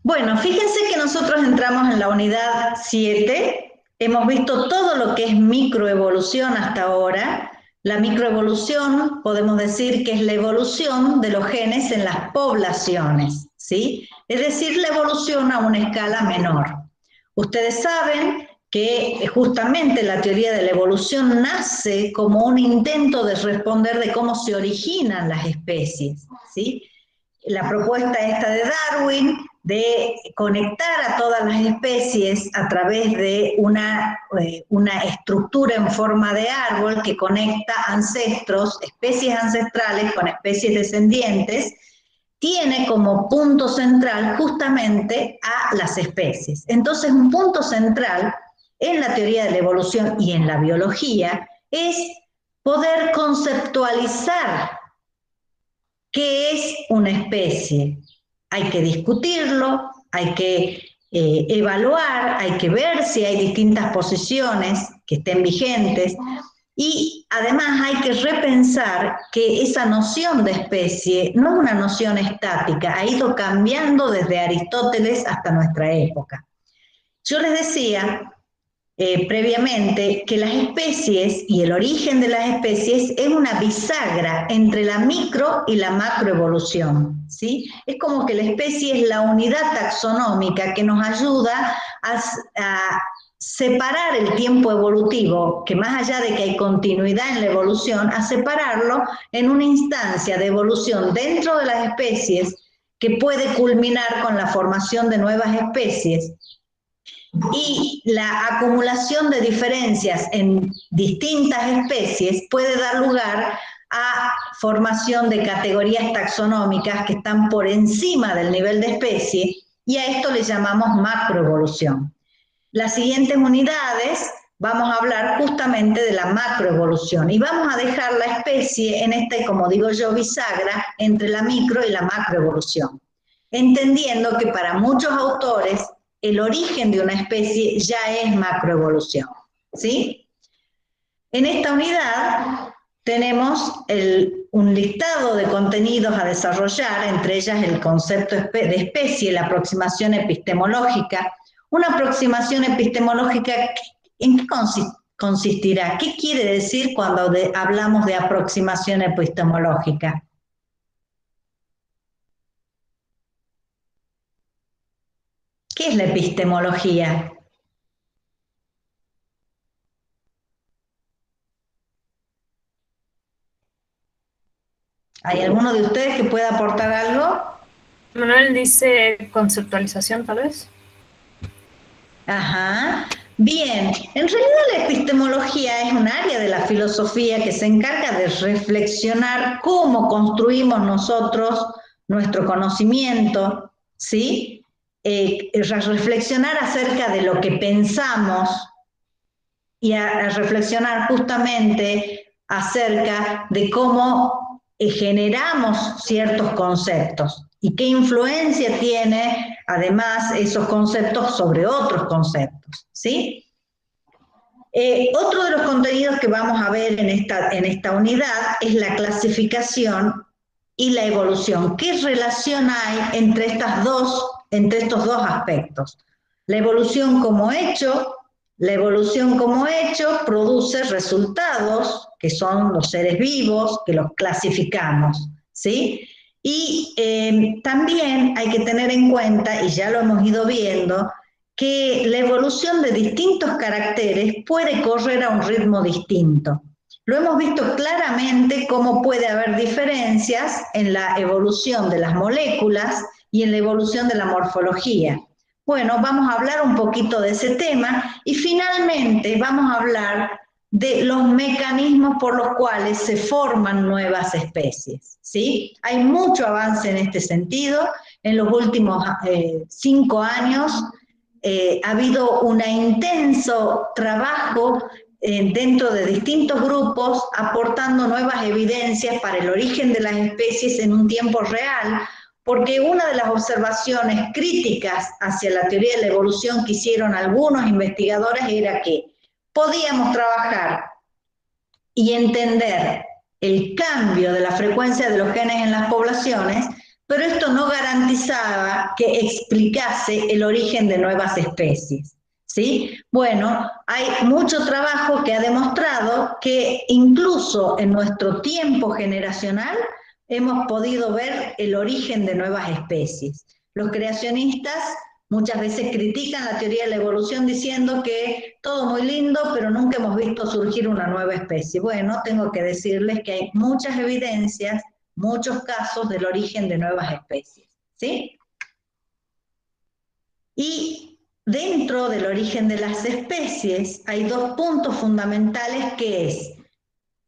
Bueno, fíjense que nosotros entramos en la unidad 7, hemos visto todo lo que es microevolución hasta ahora. La microevolución podemos decir que es la evolución de los genes en las poblaciones, ¿sí? Es decir, la evolución a una escala menor. Ustedes saben que justamente la teoría de la evolución nace como un intento de responder de cómo se originan las especies, ¿sí? La propuesta esta de Darwin de conectar a todas las especies a través de una estructura en forma de árbol que conecta ancestros, especies ancestrales con especies descendientes, tiene como punto central justamente a las especies. Entonces, un punto central en la teoría de la evolución y en la biología es poder conceptualizar ¿qué es una especie? Hay que discutirlo, hay que evaluar, hay que ver si hay distintas posiciones que estén vigentes y además hay que repensar que esa noción de especie no es una noción estática, ha ido cambiando desde Aristóteles hasta nuestra época. Yo les decía previamente que las especies y el origen de las especies es una bisagra entre la micro y la macroevolución, ¿sí? Es como que la especie es la unidad taxonómica que nos ayuda a separar el tiempo evolutivo, que más allá de que hay continuidad en la evolución, a separarlo en una instancia de evolución dentro de las especies que puede culminar con la formación de nuevas especies y la acumulación de diferencias en distintas especies puede dar lugar a formación de categorías taxonómicas que están por encima del nivel de especie y a esto le llamamos macroevolución. Las siguientes unidades vamos a hablar justamente de la macroevolución y vamos a dejar la especie en esta, como digo yo, bisagra entre la micro y la macroevolución, entendiendo que para muchos autores el origen de una especie ya es macroevolución, ¿sí? En esta unidad tenemos un listado de contenidos a desarrollar, entre ellas el concepto de especie, la aproximación epistemológica. Una aproximación epistemológica, ¿en qué consistirá? ¿Qué quiere decir cuando hablamos de aproximación epistemológica? ¿Qué es la epistemología? ¿Hay alguno de ustedes que pueda aportar algo? Manuel dice conceptualización, tal vez. Ajá. Bien, en realidad la epistemología es un área de la filosofía que se encarga de reflexionar cómo construimos nosotros nuestro conocimiento, ¿sí? Reflexionar acerca de lo que pensamos y a reflexionar justamente acerca de cómo generamos ciertos conceptos y qué influencia tiene además esos conceptos sobre otros conceptos, ¿sí? Otro de los contenidos que vamos a ver en esta unidad es la clasificación y la evolución. ¿Qué relación hay entre estos dos aspectos? La evolución como hecho. La evolución como hecho produce resultados, que son los seres vivos, que los clasificamos, ¿sí? Y también hay que tener en cuenta, y ya lo hemos ido viendo, que la evolución de distintos caracteres puede correr a un ritmo distinto. Lo hemos visto claramente cómo puede haber diferencias en la evolución de las moléculas y en la evolución de la morfología. Bueno, vamos a hablar un poquito de ese tema y finalmente vamos a hablar de los mecanismos por los cuales se forman nuevas especies, ¿sí? Hay mucho avance en este sentido. En los últimos 5 años ha habido un intenso trabajo dentro de distintos grupos aportando nuevas evidencias para el origen de las especies en un tiempo real, porque una de las observaciones críticas hacia la teoría de la evolución que hicieron algunos investigadores era que podíamos trabajar y entender el cambio de la frecuencia de los genes en las poblaciones, pero esto no garantizaba que explicase el origen de nuevas especies. ¿Sí? Bueno, hay mucho trabajo que ha demostrado que incluso en nuestro tiempo generacional hemos podido ver el origen de nuevas especies. Los creacionistas muchas veces critican la teoría de la evolución diciendo que todo muy lindo, pero nunca hemos visto surgir una nueva especie. Bueno, tengo que decirles que hay muchas evidencias, muchos casos del origen de nuevas especies. ¿Sí? Y dentro del origen de las especies hay dos puntos fundamentales que es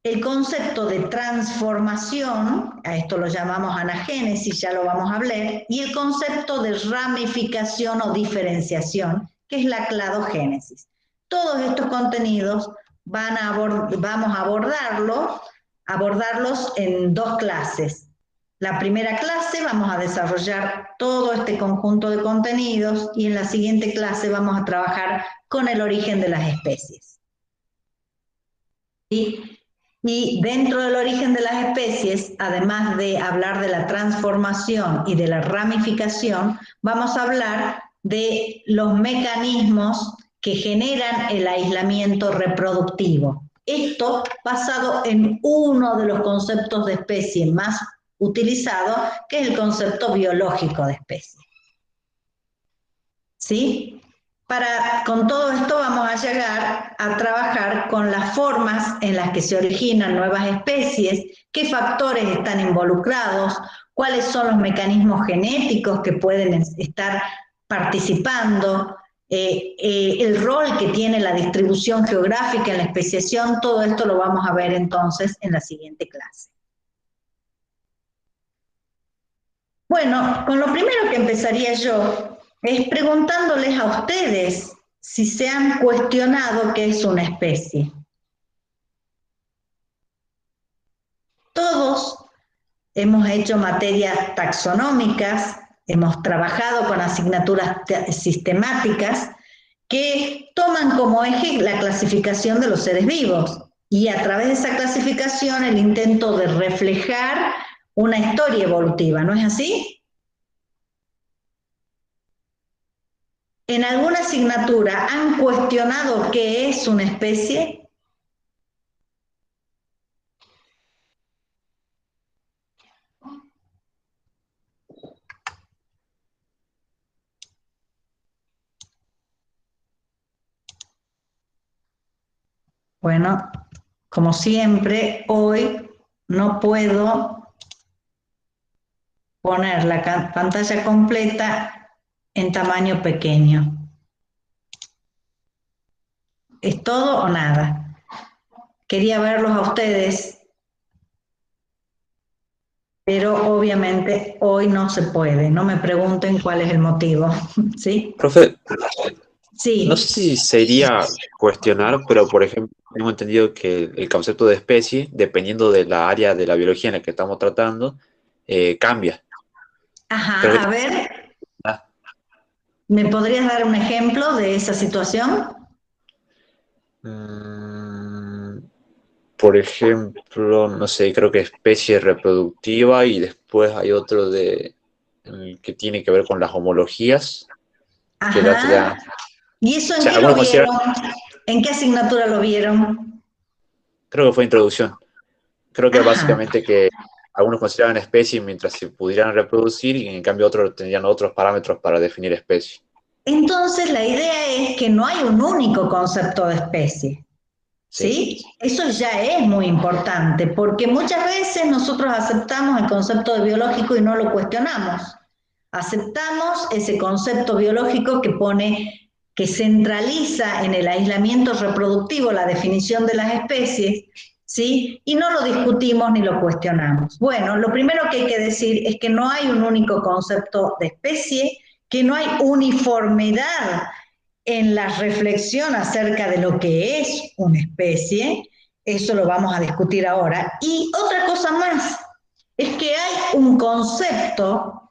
el concepto de transformación, a esto lo llamamos anagénesis, ya lo vamos a hablar, y el concepto de ramificación o diferenciación, que es la cladogénesis. Todos estos contenidos vamos a abordarlos en dos clases. La primera clase vamos a desarrollar todo este conjunto de contenidos y en la siguiente clase vamos a trabajar con el origen de las especies. ¿Sí? Y dentro del origen de las especies, además de hablar de la transformación y de la ramificación, vamos a hablar de los mecanismos que generan el aislamiento reproductivo. Esto basado en uno de los conceptos de especie más utilizado, que es el concepto biológico de especie. ¿Sí? Con todo esto vamos a llegar a trabajar con las formas en las que se originan nuevas especies, qué factores están involucrados, cuáles son los mecanismos genéticos que pueden estar participando, el rol que tiene la distribución geográfica en la especiación, todo esto lo vamos a ver entonces en la siguiente clase. Bueno, con lo primero que empezaría yo es preguntándoles a ustedes si se han cuestionado qué es una especie. Todos hemos hecho materias taxonómicas, hemos trabajado con asignaturas sistemáticas que toman como eje la clasificación de los seres vivos y a través de esa clasificación el intento de reflejar una historia evolutiva, ¿no es así? ¿En alguna asignatura han cuestionado qué es una especie? Bueno, como siempre, hoy no puedo poner la pantalla completa en tamaño pequeño. ¿Es todo o nada? Quería verlos a ustedes, pero obviamente hoy no se puede. No me pregunten cuál es el motivo, ¿sí? Profe, Sí. no sé si sería cuestionar, pero por ejemplo, tengo entendido que el concepto de especie, dependiendo de la área de la biología en la que estamos tratando, cambia. Creo Ajá, a ver, que ¿me podrías dar un ejemplo de esa situación? por ejemplo, no sé, creo que especie reproductiva y después hay otro que tiene que ver con las homologías. Que la Ajá. ¿Y eso o en sea, qué lo algunos consideran, vieron? ¿En qué asignatura lo vieron? creo que fue introducción. Creo que Ajá. básicamente que algunos consideraban especies mientras se pudieran reproducir y en cambio otros tendrían otros parámetros para definir especies. Entonces la idea es que no hay un único concepto de especie, Sí. ¿sí? Eso ya es muy importante, porque muchas veces nosotros aceptamos el concepto de biológico y no lo cuestionamos. Aceptamos ese concepto biológico que centraliza en el aislamiento reproductivo la definición de las especies, ¿sí? Y no lo discutimos ni lo cuestionamos. Bueno, lo primero que hay que decir es que no hay un único concepto de especie, que no hay uniformidad en la reflexión acerca de lo que es una especie, eso lo vamos a discutir ahora. Y otra cosa más, es que hay un concepto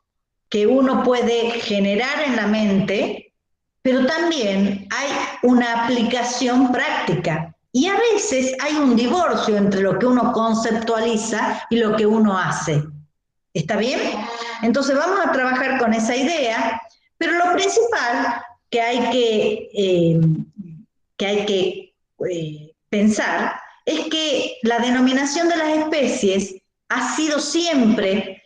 que uno puede generar en la mente, pero también hay una aplicación práctica. Y a veces hay un divorcio entre lo que uno conceptualiza y lo que uno hace. ¿Está bien? Entonces vamos a trabajar con esa idea, pero lo principal que hay que pensar es que la denominación de las especies ha sido siempre,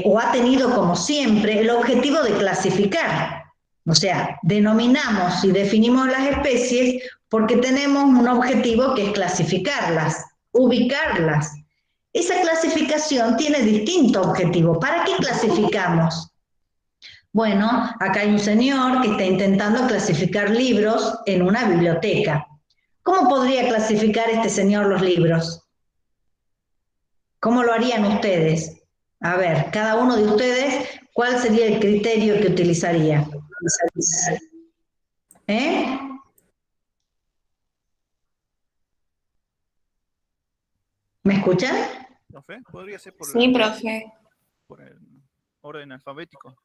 o ha tenido como siempre, el objetivo de clasificar. O sea, denominamos y definimos las especies porque tenemos un objetivo que es clasificarlas, ubicarlas. Esa clasificación tiene distinto objetivo. ¿Para qué clasificamos? Bueno, acá hay un señor que está intentando clasificar libros en una biblioteca. ¿Cómo podría clasificar este señor los libros? ¿Cómo lo harían ustedes? A ver, cada uno de ustedes, ¿cuál sería el criterio que utilizaría? ¿Eh? ¿Me escuchan? ¿Profe? ¿Podría ser por, Sí, profe. por el orden alfabético?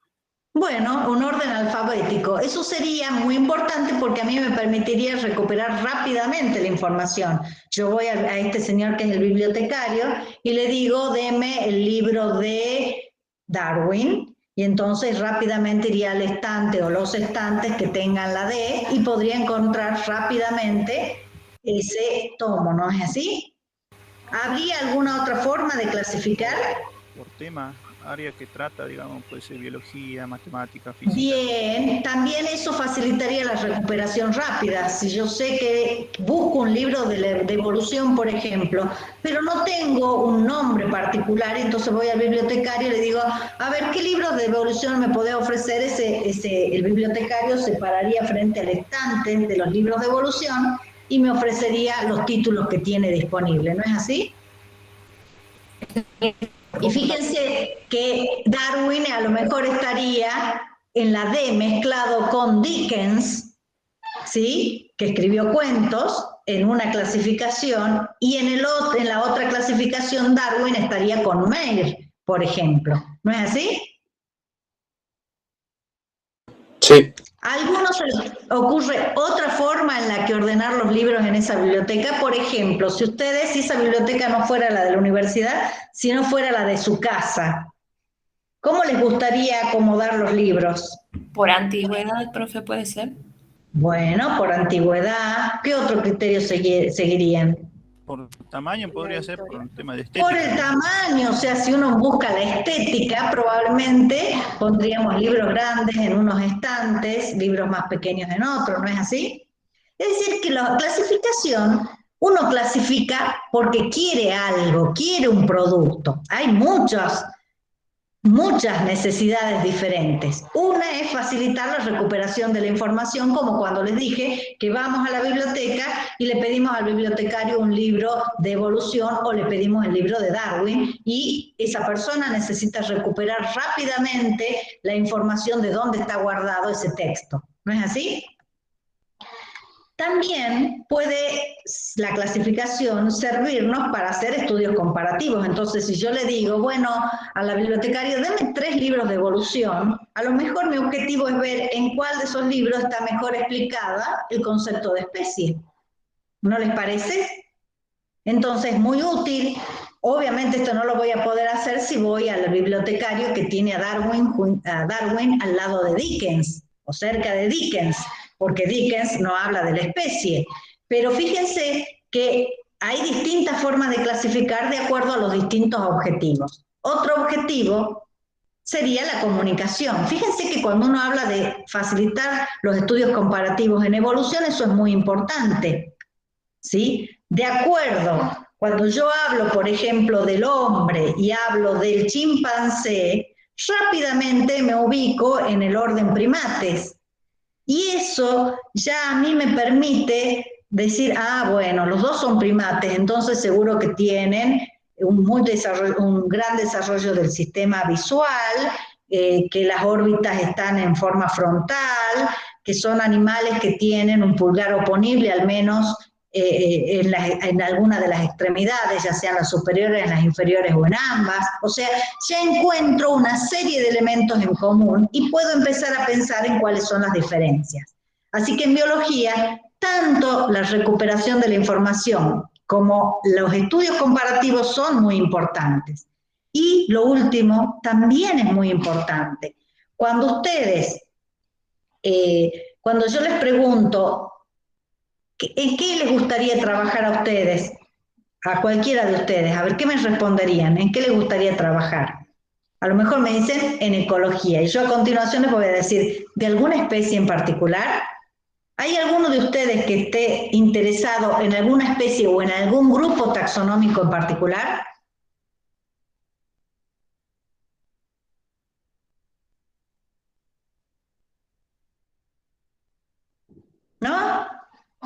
Bueno, un orden alfabético. Eso sería muy importante porque a mí me permitiría recuperar rápidamente la información. Yo voy a este señor que es el bibliotecario y le digo, deme el libro de Darwin, y entonces rápidamente iría al estante o los estantes que tengan la D y podría encontrar rápidamente ese tomo, ¿no es así? ¿Habría alguna otra forma de clasificar? Por tema, área que trata, digamos, puede ser biología, matemática, física. Bien, también eso facilitaría la recuperación rápida. Si yo sé que busco un libro de evolución, por ejemplo, pero no tengo un nombre particular, entonces voy al bibliotecario y le digo, a ver, ¿qué libros de evolución me puede ofrecer? El bibliotecario se pararía frente al estante de los libros de evolución y me ofrecería los títulos que tiene disponible, ¿no es así? Y fíjense que Darwin a lo mejor estaría en la D mezclado con Dickens, ¿sí? Que escribió cuentos en una clasificación, y en la otra clasificación Darwin estaría con Mayr, por ejemplo. ¿No es así? Sí. ¿A algunos se les ocurre otra forma en la que ordenar los libros en esa biblioteca? Por ejemplo, si esa biblioteca no fuera la de la universidad, sino fuera la de su casa, ¿cómo les gustaría acomodar los libros? Por antigüedad, profe, puede ser. Bueno, por antigüedad. ¿Qué otro criterio seguirían? Por tamaño podría ser por un tema de estética. Por el tamaño, o sea, si uno busca la estética, probablemente pondríamos libros grandes en unos estantes, libros más pequeños en otros, ¿no es así? Es decir, que la clasificación, uno clasifica porque quiere algo, quiere un producto. Hay muchas necesidades diferentes. Una es facilitar la recuperación de la información, como cuando les dije que vamos a la biblioteca y le pedimos al bibliotecario un libro de evolución o le pedimos el libro de Darwin, y esa persona necesita recuperar rápidamente la información de dónde está guardado ese texto. ¿No es así? También puede la clasificación servirnos para hacer estudios comparativos. Entonces, si yo le digo, bueno, a la bibliotecaria, deme 3 libros de evolución, a lo mejor mi objetivo es ver en cuál de esos libros está mejor explicada el concepto de especie. ¿No les parece? Entonces, muy útil. Obviamente esto no lo voy a poder hacer si voy al bibliotecario que tiene a Darwin al lado de Dickens, o cerca de Dickens, porque Dickens no habla de la especie. Pero fíjense que hay distintas formas de clasificar de acuerdo a los distintos objetivos. Otro objetivo sería la comunicación. Fíjense que cuando uno habla de facilitar los estudios comparativos en evolución, eso es muy importante, ¿sí? De acuerdo, cuando yo hablo, por ejemplo, del hombre y hablo del chimpancé, rápidamente me ubico en el orden primates. Y eso ya a mí me permite decir, bueno, los dos son primates, entonces seguro que tienen un gran desarrollo del sistema visual, que las órbitas están en forma frontal, que son animales que tienen un pulgar oponible al menos en alguna de las extremidades, ya sean las superiores, las inferiores o en ambas. O sea, ya encuentro una serie de elementos en común y puedo empezar a pensar en cuáles son las diferencias. Así que en biología tanto la recuperación de la información como los estudios comparativos son muy importantes. Y lo último también es muy importante. Cuando ustedes, cuando yo les pregunto, ¿en qué les gustaría trabajar a ustedes? A cualquiera de ustedes, a ver, ¿qué me responderían? ¿En qué les gustaría trabajar? A lo mejor me dicen en ecología, y yo a continuación les voy a decir, ¿de alguna especie en particular? ¿Hay alguno de ustedes que esté interesado en alguna especie o en algún grupo taxonómico en particular? ¿No?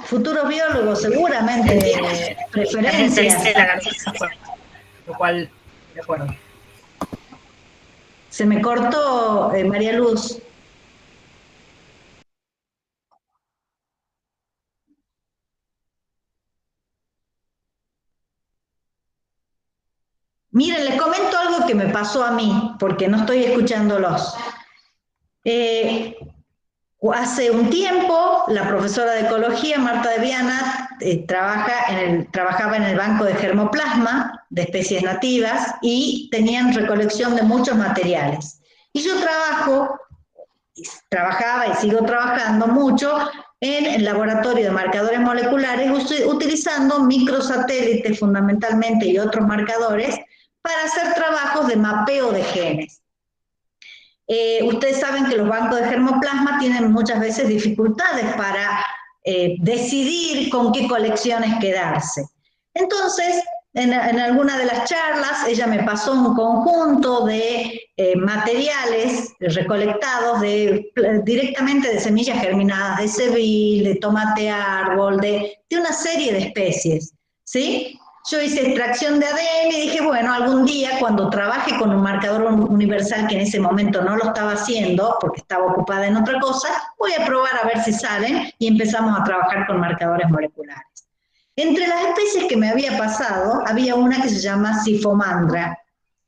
Futuros biólogos seguramente tienen preferencias. Lo cual, de acuerdo. Se me cortó, María Luz. Miren, les comento algo que me pasó a mí, porque no estoy escuchándolos. Hace un tiempo, la profesora de ecología, Marta de Viana, trabajaba en el banco de germoplasma de especies nativas y tenían recolección de muchos materiales. Y yo trabajaba y sigo trabajando mucho en el laboratorio de marcadores moleculares utilizando microsatélites fundamentalmente y otros marcadores para hacer trabajos de mapeo de genes. Ustedes saben que los bancos de germoplasma tienen muchas veces dificultades para decidir con qué colecciones quedarse. Entonces, en alguna de las charlas, ella me pasó un conjunto de materiales recolectados directamente de semillas germinadas, de cebil, de tomate árbol, de una serie de especies, ¿sí? Yo hice extracción de ADN y dije, bueno, algún día cuando trabaje con un marcador universal, que en ese momento no lo estaba haciendo porque estaba ocupada en otra cosa, voy a probar a ver si salen y empezamos a trabajar con marcadores moleculares. Entre las especies que me había pasado, había una que se llama Sifomandra,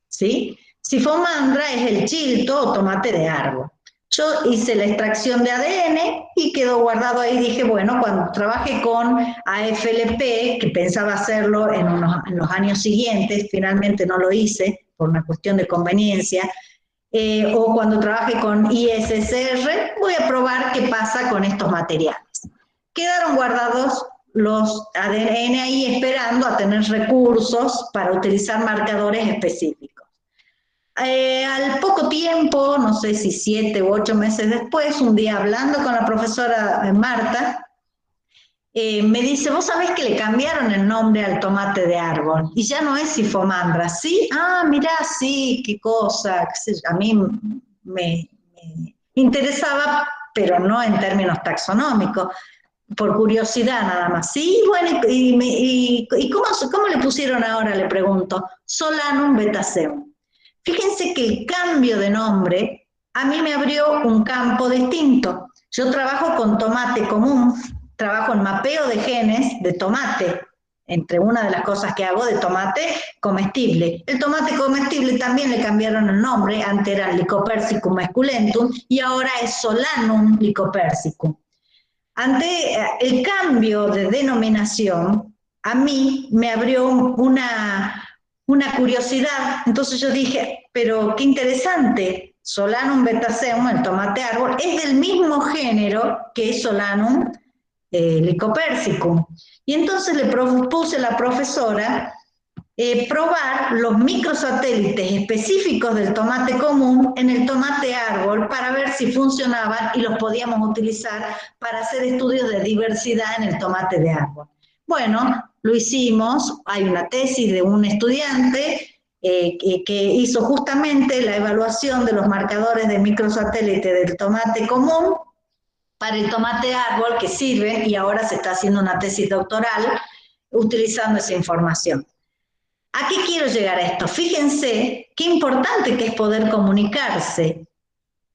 ¿sí? Sifomandra es el chilto o tomate de árbol. Yo hice la extracción de ADN y quedó guardado ahí. Dije, bueno, cuando trabajé con AFLP, que pensaba hacerlo en los años siguientes, finalmente no lo hice por una cuestión de conveniencia, o cuando trabaje con ISSR, voy a probar qué pasa con estos materiales. Quedaron guardados los ADN ahí esperando a tener recursos para utilizar marcadores específicos. Al poco tiempo, no sé si 7 u 8 meses después, un día hablando con la profesora Marta, me dice, ¿vos sabés que le cambiaron el nombre al tomate de árbol? Y ya no es Sifomandra, ¿sí? Ah, mirá, sí, qué cosa. A mí me interesaba, pero no en términos taxonómicos, por curiosidad nada más. Sí, bueno, ¿y cómo le pusieron ahora? Le pregunto. Solanum betaseum. Fíjense que el cambio de nombre a mí me abrió un campo distinto. Yo trabajo con tomate común, trabajo en mapeo de genes de tomate, entre una de las cosas que hago de tomate comestible. El tomate comestible también le cambiaron el nombre, antes era Lycopersicum esculentum y ahora es Solanum lycopersicum. Ante el cambio de denominación, a mí me abrió una curiosidad. Entonces yo dije, pero qué interesante, Solanum betaseum, el tomate árbol, es del mismo género que Solanum lycopersicum. Y entonces le propuse a la profesora probar los microsatélites específicos del tomate común en el tomate árbol para ver si funcionaban y los podíamos utilizar para hacer estudios de diversidad en el tomate de árbol. Bueno, lo hicimos. Hay una tesis de un estudiante que hizo justamente la evaluación de los marcadores de microsatélite del tomate común para el tomate árbol, que sirve, y ahora se está haciendo una tesis doctoral utilizando esa información. ¿A qué quiero llegar a esto? Fíjense qué importante que es poder comunicarse.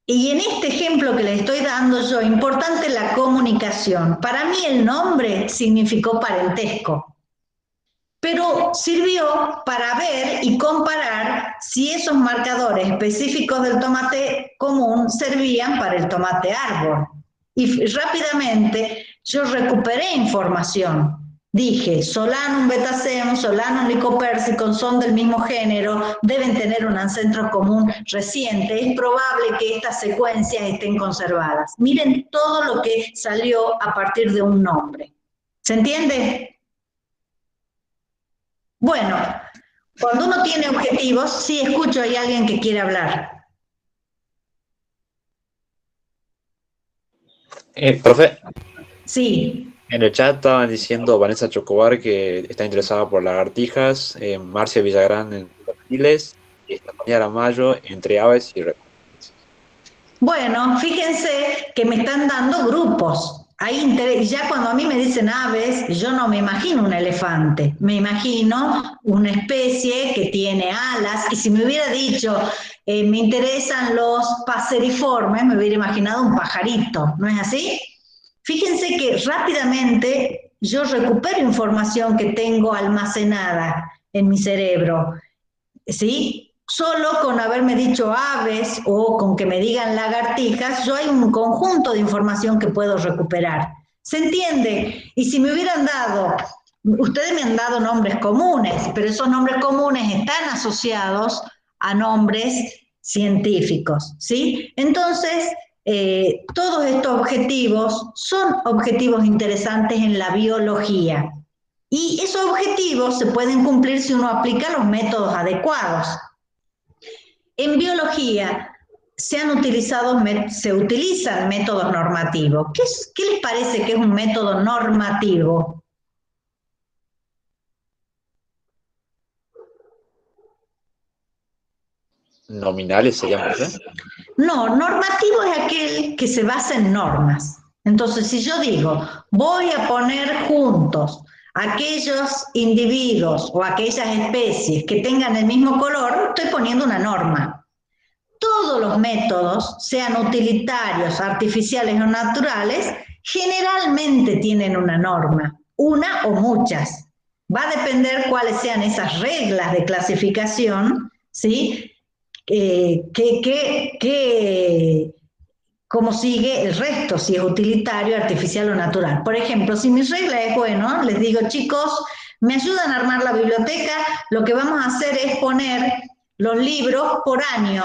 Y en este ejemplo que les estoy dando yo, importante la comunicación. Para mí el nombre significó parentesco, pero sirvió para ver y comparar si esos marcadores específicos del tomate común servían para el tomate árbol. Y rápidamente Yo recuperé información. Dije, Solanum betasem, Solanum lycopersicum son del mismo género, deben tener un ancestro común reciente, es probable que estas secuencias estén conservadas. Miren todo lo que salió a partir de un nombre. ¿Se entiende? Bueno, cuando uno tiene objetivos, sí escucho, hay alguien que quiere hablar. Profe, Sí. en el chat estaban diciendo Vanessa Chocobar que está interesada por lagartijas, Marcia Villagrán en reptiles, y Estefanía Aramayo entre aves y reptiles. Bueno, fíjense que me están dando grupos. Ya cuando a mí me dicen aves, yo no me imagino un elefante, me imagino una especie que tiene alas, y si me hubiera dicho, me interesan los paseriformes, me hubiera imaginado un pajarito, ¿no es así? Fíjense que rápidamente yo recupero información que tengo almacenada en mi cerebro, ¿sí? Solo con haberme dicho aves o con que me digan lagartijas, yo hay un conjunto de información que puedo recuperar. ¿Se entiende? Y si me hubieran dado, ustedes me han dado nombres comunes, pero esos nombres comunes están asociados a nombres científicos, ¿sí? Entonces, todos estos objetivos son objetivos interesantes en la biología. Y esos objetivos se pueden cumplir si uno aplica los métodos adecuados. En biología se utilizan métodos normativos. ¿Qué les parece que es un método normativo? ¿Nominales serían, profe? No, normativo es aquel que se basa en normas. Entonces, si yo digo, voy a poner juntos aquellos individuos o aquellas especies que tengan el mismo color, estoy poniendo una norma. Todos los métodos, sean utilitarios, artificiales o naturales, generalmente tienen una norma, una o muchas. Va a depender cuáles sean esas reglas de clasificación, ¿sí? Cómo sigue el resto, si es utilitario, artificial o natural. Por ejemplo, si mi regla es, bueno, les digo, chicos, me ayudan a armar la biblioteca, lo que vamos a hacer es poner los libros por año.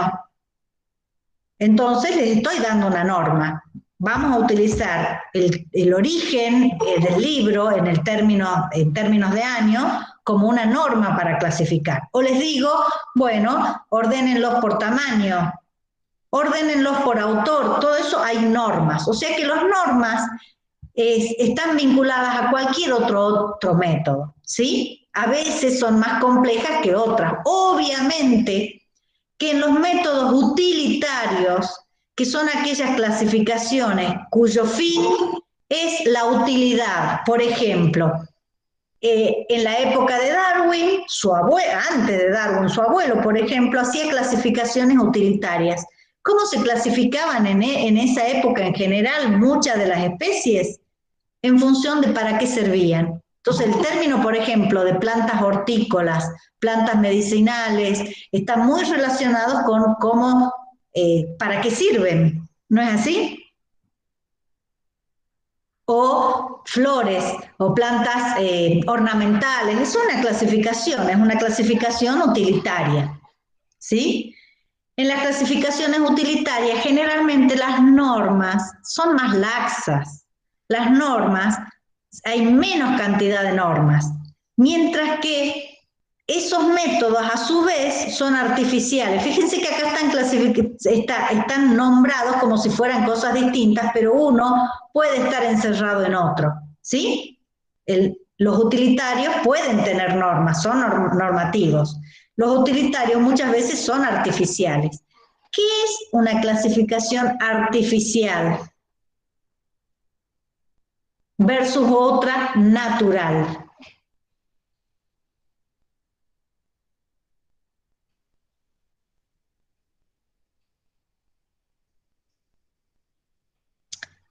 Entonces les estoy dando una norma. Vamos a utilizar el origen del libro en términos de año como una norma para clasificar. O les digo, bueno, ordénenlos por tamaño, ordénenlos por autor, todo eso hay normas. O sea que las normas están vinculadas a cualquier otro método, ¿sí? A veces son más complejas que otras. Obviamente que en los métodos utilitarios, que son aquellas clasificaciones cuyo fin es la utilidad, por ejemplo, en la época de Darwin, antes de Darwin, su abuelo, por ejemplo, hacía clasificaciones utilitarias. ¿Cómo se clasificaban en esa época en general muchas de las especies? En función de para qué servían. Entonces, el término, por ejemplo, de plantas hortícolas, plantas medicinales, está muy relacionado con cómo, para qué sirven, ¿no es así? O flores o plantas ornamentales, es una clasificación utilitaria, ¿sí? En las clasificaciones utilitarias, generalmente las normas son más laxas. Las normas, hay menos cantidad de normas, mientras que esos métodos a su vez son artificiales. Fíjense que acá están nombrados como si fueran cosas distintas, pero uno puede estar encerrado en otro, ¿sí? Los utilitarios pueden tener normas, son normativos. Los utilitarios muchas veces son artificiales. ¿Qué es una clasificación artificial versus otra natural?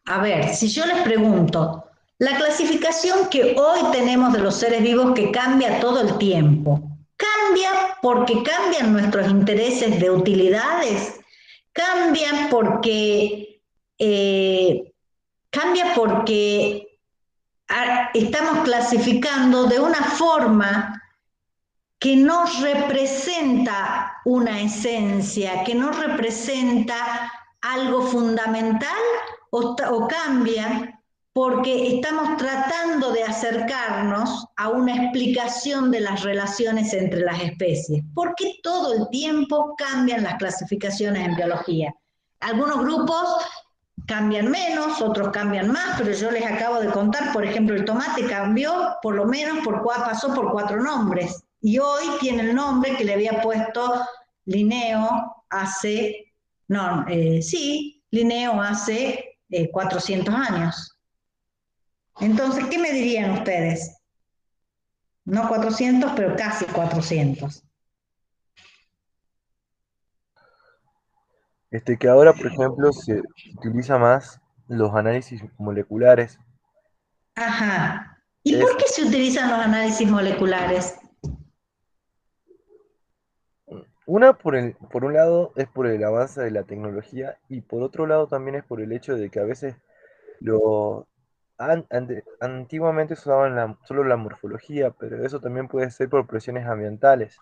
A ver, si yo les pregunto, la clasificación que hoy tenemos de los seres vivos que cambia todo el tiempo, ¿cambia porque cambian nuestros intereses de utilidades? ¿Cambia porque estamos clasificando de una forma que no representa una esencia, que no representa algo fundamental o cambia, porque estamos tratando de acercarnos a una explicación de las relaciones entre las especies. ¿Por qué todo el tiempo cambian las clasificaciones en biología? Algunos grupos cambian menos, otros cambian más, pero yo les acabo de contar, por ejemplo, el tomate cambió, por lo menos pasó por 4 nombres, y hoy tiene el nombre que le había puesto Linneo hace, Linneo hace 400 años. Entonces, ¿qué me dirían ustedes? No 400, pero casi 400. Que ahora, por ejemplo, se utiliza más los análisis moleculares. Ajá. ¿Y Es, por qué se utilizan los análisis moleculares? Una, por un lado, es por el avance de la tecnología y por otro lado también es por el hecho de que a veces antiguamente se usaban solo la morfología, pero eso también puede ser por presiones ambientales.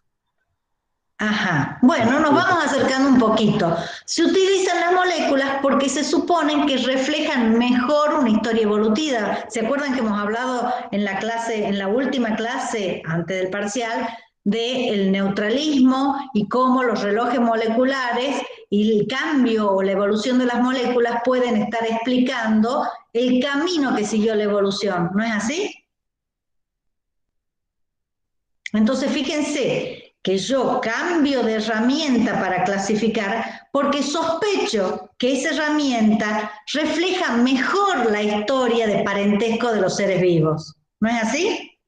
Ajá. Bueno, nos vamos acercando un poquito. Se utilizan las moléculas porque se suponen que reflejan mejor una historia evolutiva. ¿Se acuerdan que hemos hablado en la clase, en la última clase, antes del parcial, del neutralismo y cómo los relojes moleculares y el cambio o la evolución de las moléculas pueden estar explicando el camino que siguió la evolución? ¿No es así? Entonces, fíjense que yo cambio de herramienta para clasificar porque sospecho que esa herramienta refleja mejor la historia de parentesco de los seres vivos. ¿No es así?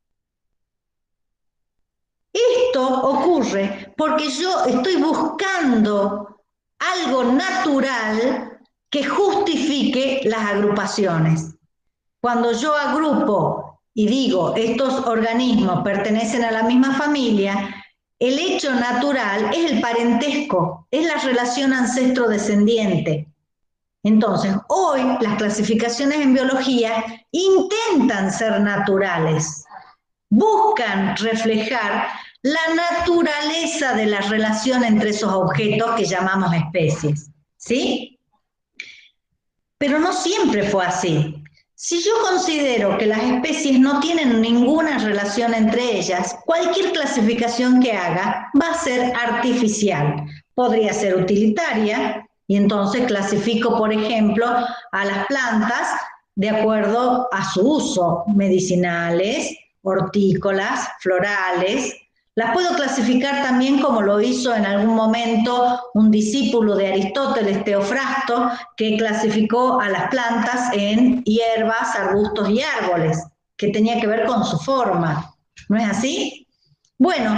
Esto ocurre porque yo estoy buscando algo natural que justifique las agrupaciones. Cuando yo agrupo y digo estos organismos pertenecen a la misma familia, el hecho natural es el parentesco, es la relación ancestro-descendiente. Entonces, hoy las clasificaciones en biología intentan ser naturales, buscan reflejar la naturaleza de la relación entre esos objetos que llamamos especies, ¿sí? Pero no siempre fue así. Si yo considero que las especies no tienen ninguna relación entre ellas, cualquier clasificación que haga va a ser artificial. Podría ser utilitaria y entonces clasifico, por ejemplo, a las plantas de acuerdo a su uso, medicinales, hortícolas, florales. Las puedo clasificar también como lo hizo en algún momento un discípulo de Aristóteles, Teofrasto, que clasificó a las plantas en hierbas, arbustos y árboles, que tenía que ver con su forma. ¿No es así? Bueno,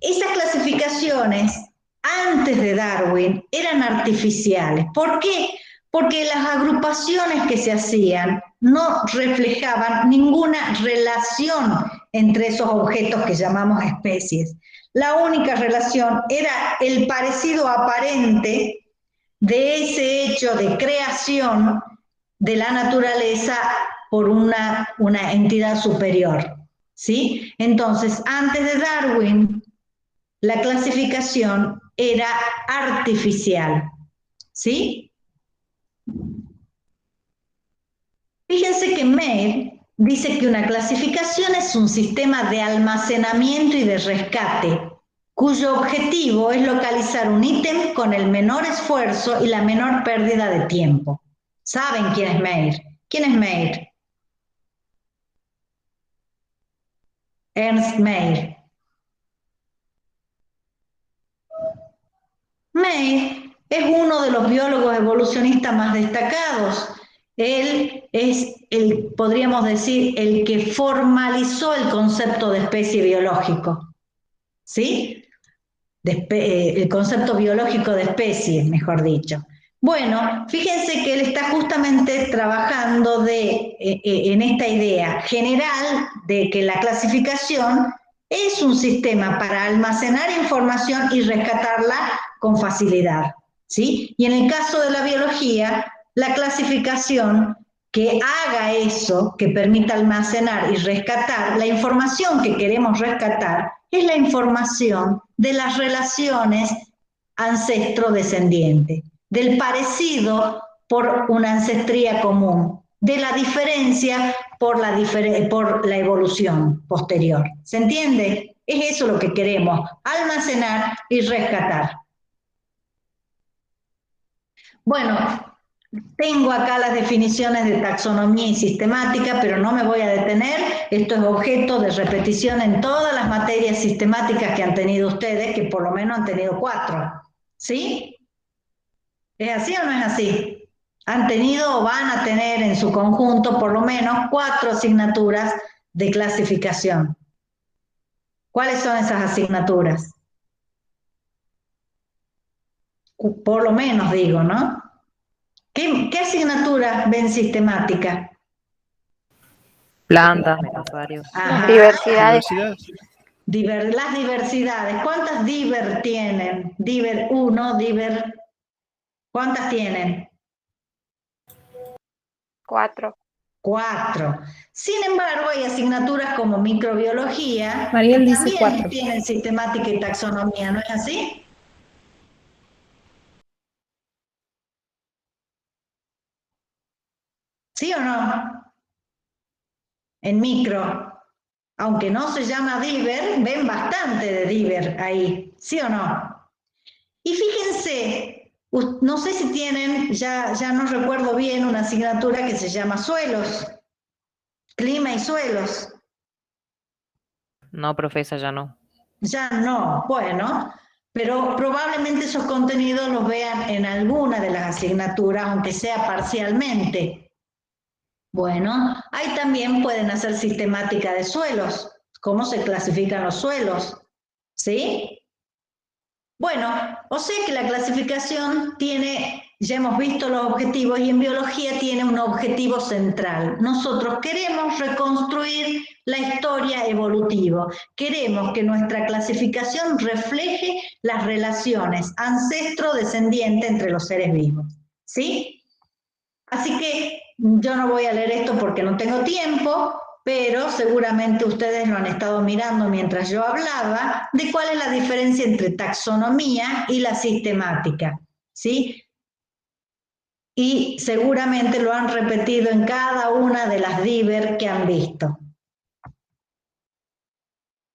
esas clasificaciones antes de Darwin eran artificiales. ¿Por qué? Porque las agrupaciones que se hacían no reflejaban ninguna relación entre esos objetos que llamamos especies. La única relación era el parecido aparente de ese hecho de creación de la naturaleza por una entidad superior, ¿sí? Entonces, antes de Darwin, la clasificación era artificial, ¿sí? Fíjense que Meir dice que una clasificación es un sistema de almacenamiento y de rescate, cuyo objetivo es localizar un ítem con el menor esfuerzo y la menor pérdida de tiempo. ¿Saben quién es Meir? ¿Quién es Meir? Ernst Mayr. Meir es uno de los biólogos evolucionistas más destacados. Él es, podríamos decir, el que formalizó el concepto de especie biológico, ¿sí? El concepto biológico de especie, mejor dicho. Bueno, fíjense que él está justamente trabajando en esta idea general de que la clasificación es un sistema para almacenar información y rescatarla con facilidad, ¿sí? Y en el caso de la biología, la clasificación que haga eso, que permita almacenar y rescatar, la información que queremos rescatar es la información de las relaciones ancestro-descendiente, del parecido por una ancestría común, de la diferencia por la evolución posterior. ¿Se entiende? Es eso lo que queremos, almacenar y rescatar. Bueno, tengo acá las definiciones de taxonomía y sistemática, pero no me voy a detener. Esto es objeto de repetición en todas las materias sistemáticas que han tenido ustedes, que por lo menos han tenido 4. ¿Sí? ¿Es así o no es así? Han tenido o van a tener en su conjunto por lo menos 4 asignaturas de clasificación. ¿Cuáles son esas asignaturas? Por lo menos digo, ¿no? ¿Qué asignaturas ven sistemática? Plantas, metaforios. Diversidades. Las diversidades. ¿Cuántas diver tienen? Diver 1, diver... ¿Cuántas tienen? 4. 4. Sin embargo, hay asignaturas como microbiología Mariel que dice también 4. tienen sistemática y taxonomía, ¿no es así? ¿Sí o no? En micro, aunque no se llama diver, ven bastante de diver ahí, ¿sí o no? Y fíjense, no sé si tienen, ya no recuerdo bien, una asignatura que se llama suelos, clima y suelos. No, profesa, ya no. Ya no, bueno, pero probablemente esos contenidos los vean en alguna de las asignaturas, aunque sea parcialmente. Bueno, ahí también pueden hacer sistemática de suelos, cómo se clasifican los suelos, ¿sí? Bueno, o sea que la clasificación tiene, ya hemos visto los objetivos, y en biología tiene un objetivo central. Nosotros queremos reconstruir la historia evolutiva, queremos que nuestra clasificación refleje las relaciones ancestro-descendiente entre los seres vivos, ¿sí? Así que yo no voy a leer esto porque no tengo tiempo, pero seguramente ustedes lo han estado mirando mientras yo hablaba, de cuál es la diferencia entre taxonomía y la sistemática, ¿sí? Y seguramente lo han repetido en cada una de las diver que han visto.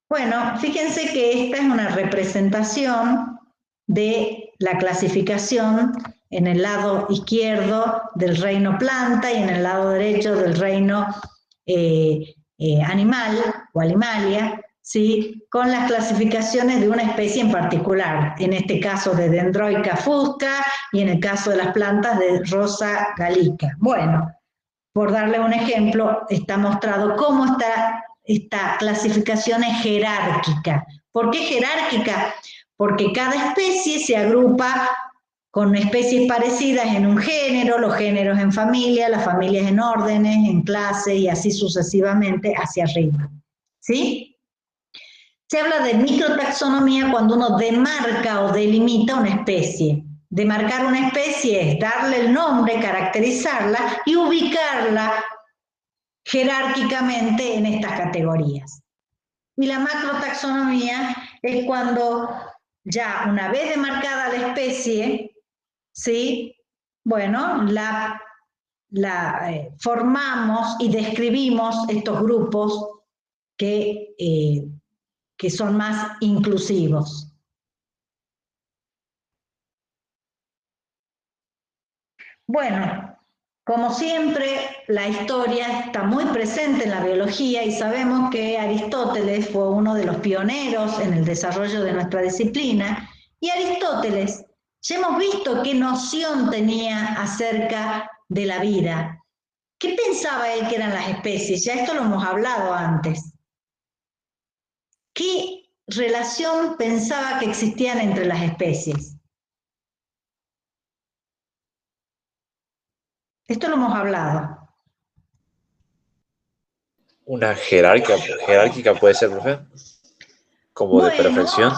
Bueno, fíjense que esta es una representación de la clasificación en el lado izquierdo del reino planta y en el lado derecho del reino animal o animalia, ¿sí? Con las clasificaciones de una especie en particular, en este caso de Dendroica fusca y en el caso de las plantas de Rosa gallica. Bueno, por darle un ejemplo, está mostrado cómo está esta clasificación es jerárquica. ¿Por qué jerárquica? Porque cada especie se agrupa con especies parecidas en un género, los géneros en familia, las familias en órdenes, en clases y así sucesivamente hacia arriba. ¿Sí? Se habla de microtaxonomía cuando uno demarca o delimita una especie. Demarcar una especie es darle el nombre, caracterizarla y ubicarla jerárquicamente en estas categorías. Y la macrotaxonomía es cuando ya una vez demarcada la especie, ¿sí? Bueno, formamos y describimos estos grupos que son más inclusivos. Bueno, como siempre, la historia está muy presente en la biología y sabemos que Aristóteles fue uno de los pioneros en el desarrollo de nuestra disciplina. Y Aristóteles, ya hemos visto qué noción tenía acerca de la vida. ¿Qué pensaba él que eran las especies? Ya esto lo hemos hablado antes. ¿Qué relación pensaba que existían entre las especies? Esto lo hemos hablado. Una jerárquica puede ser, profe, como de perfección.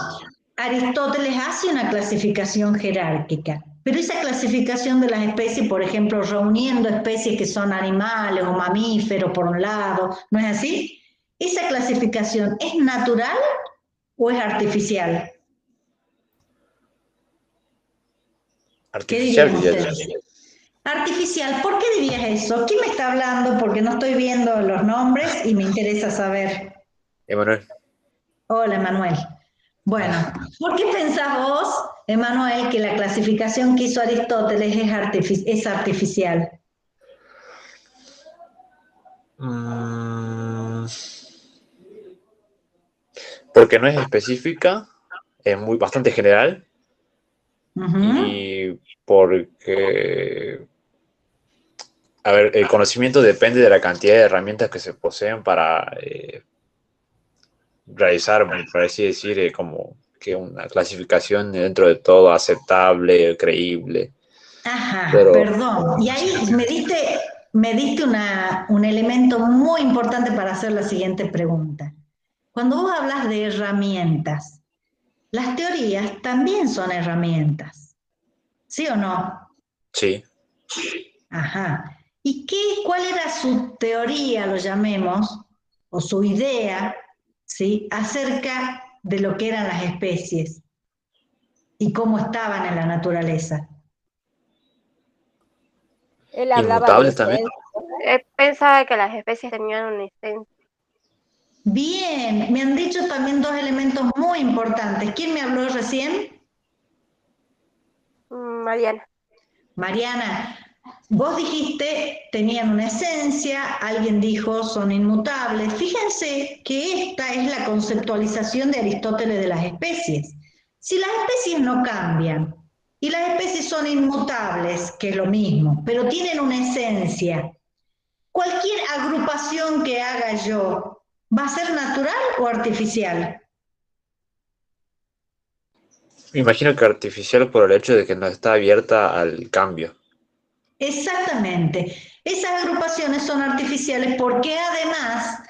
Aristóteles hace una clasificación jerárquica, Pero esa clasificación de las especies, por ejemplo, reuniendo especies que son animales o mamíferos por un lado, ¿no es así? ¿Esa clasificación es natural o es artificial? ¿Qué Artificial, dirían diría yo. ustedes? Artificial, ¿por qué dirías eso? ¿Quién me está hablando? Porque no estoy viendo los nombres y me interesa saber. Emanuel. Hola, Emanuel. Bueno, ¿por qué pensás vos, Emanuel, que la clasificación que hizo Aristóteles es artificial? Porque no es específica, es bastante general, Ujú. y porque, a ver, el conocimiento depende de la cantidad de herramientas que se poseen para realizar, por así decir, como que una clasificación dentro de todo aceptable, creíble. Ajá, Pero perdón. Y ahí me diste un elemento muy importante para hacer la siguiente pregunta. Cuando vos hablas de herramientas, las teorías también son herramientas, ¿sí o no? sí, Ajá. ¿Y cuál era su teoría, lo llamemos, o su idea, ¿sí? Acerca de lo que eran las especies y cómo estaban en la naturaleza? Él hablaba de inmutables también. esencia. Él pensaba que las especies tenían una esencia. Bien, me han dicho también dos elementos muy importantes. ¿Quién me habló recién? Mariana. Mariana, vos dijiste tenían una esencia, alguien dijo son inmutables. Fíjense que esta es la conceptualización de Aristóteles de las especies. Si las especies no cambian y las especies son inmutables, que es lo mismo, pero tienen una esencia, cualquier agrupación que haga yo, ¿va a ser natural o artificial? Me imagino que artificial por el hecho de que no está abierta al cambio. Exactamente. Esas agrupaciones son artificiales porque además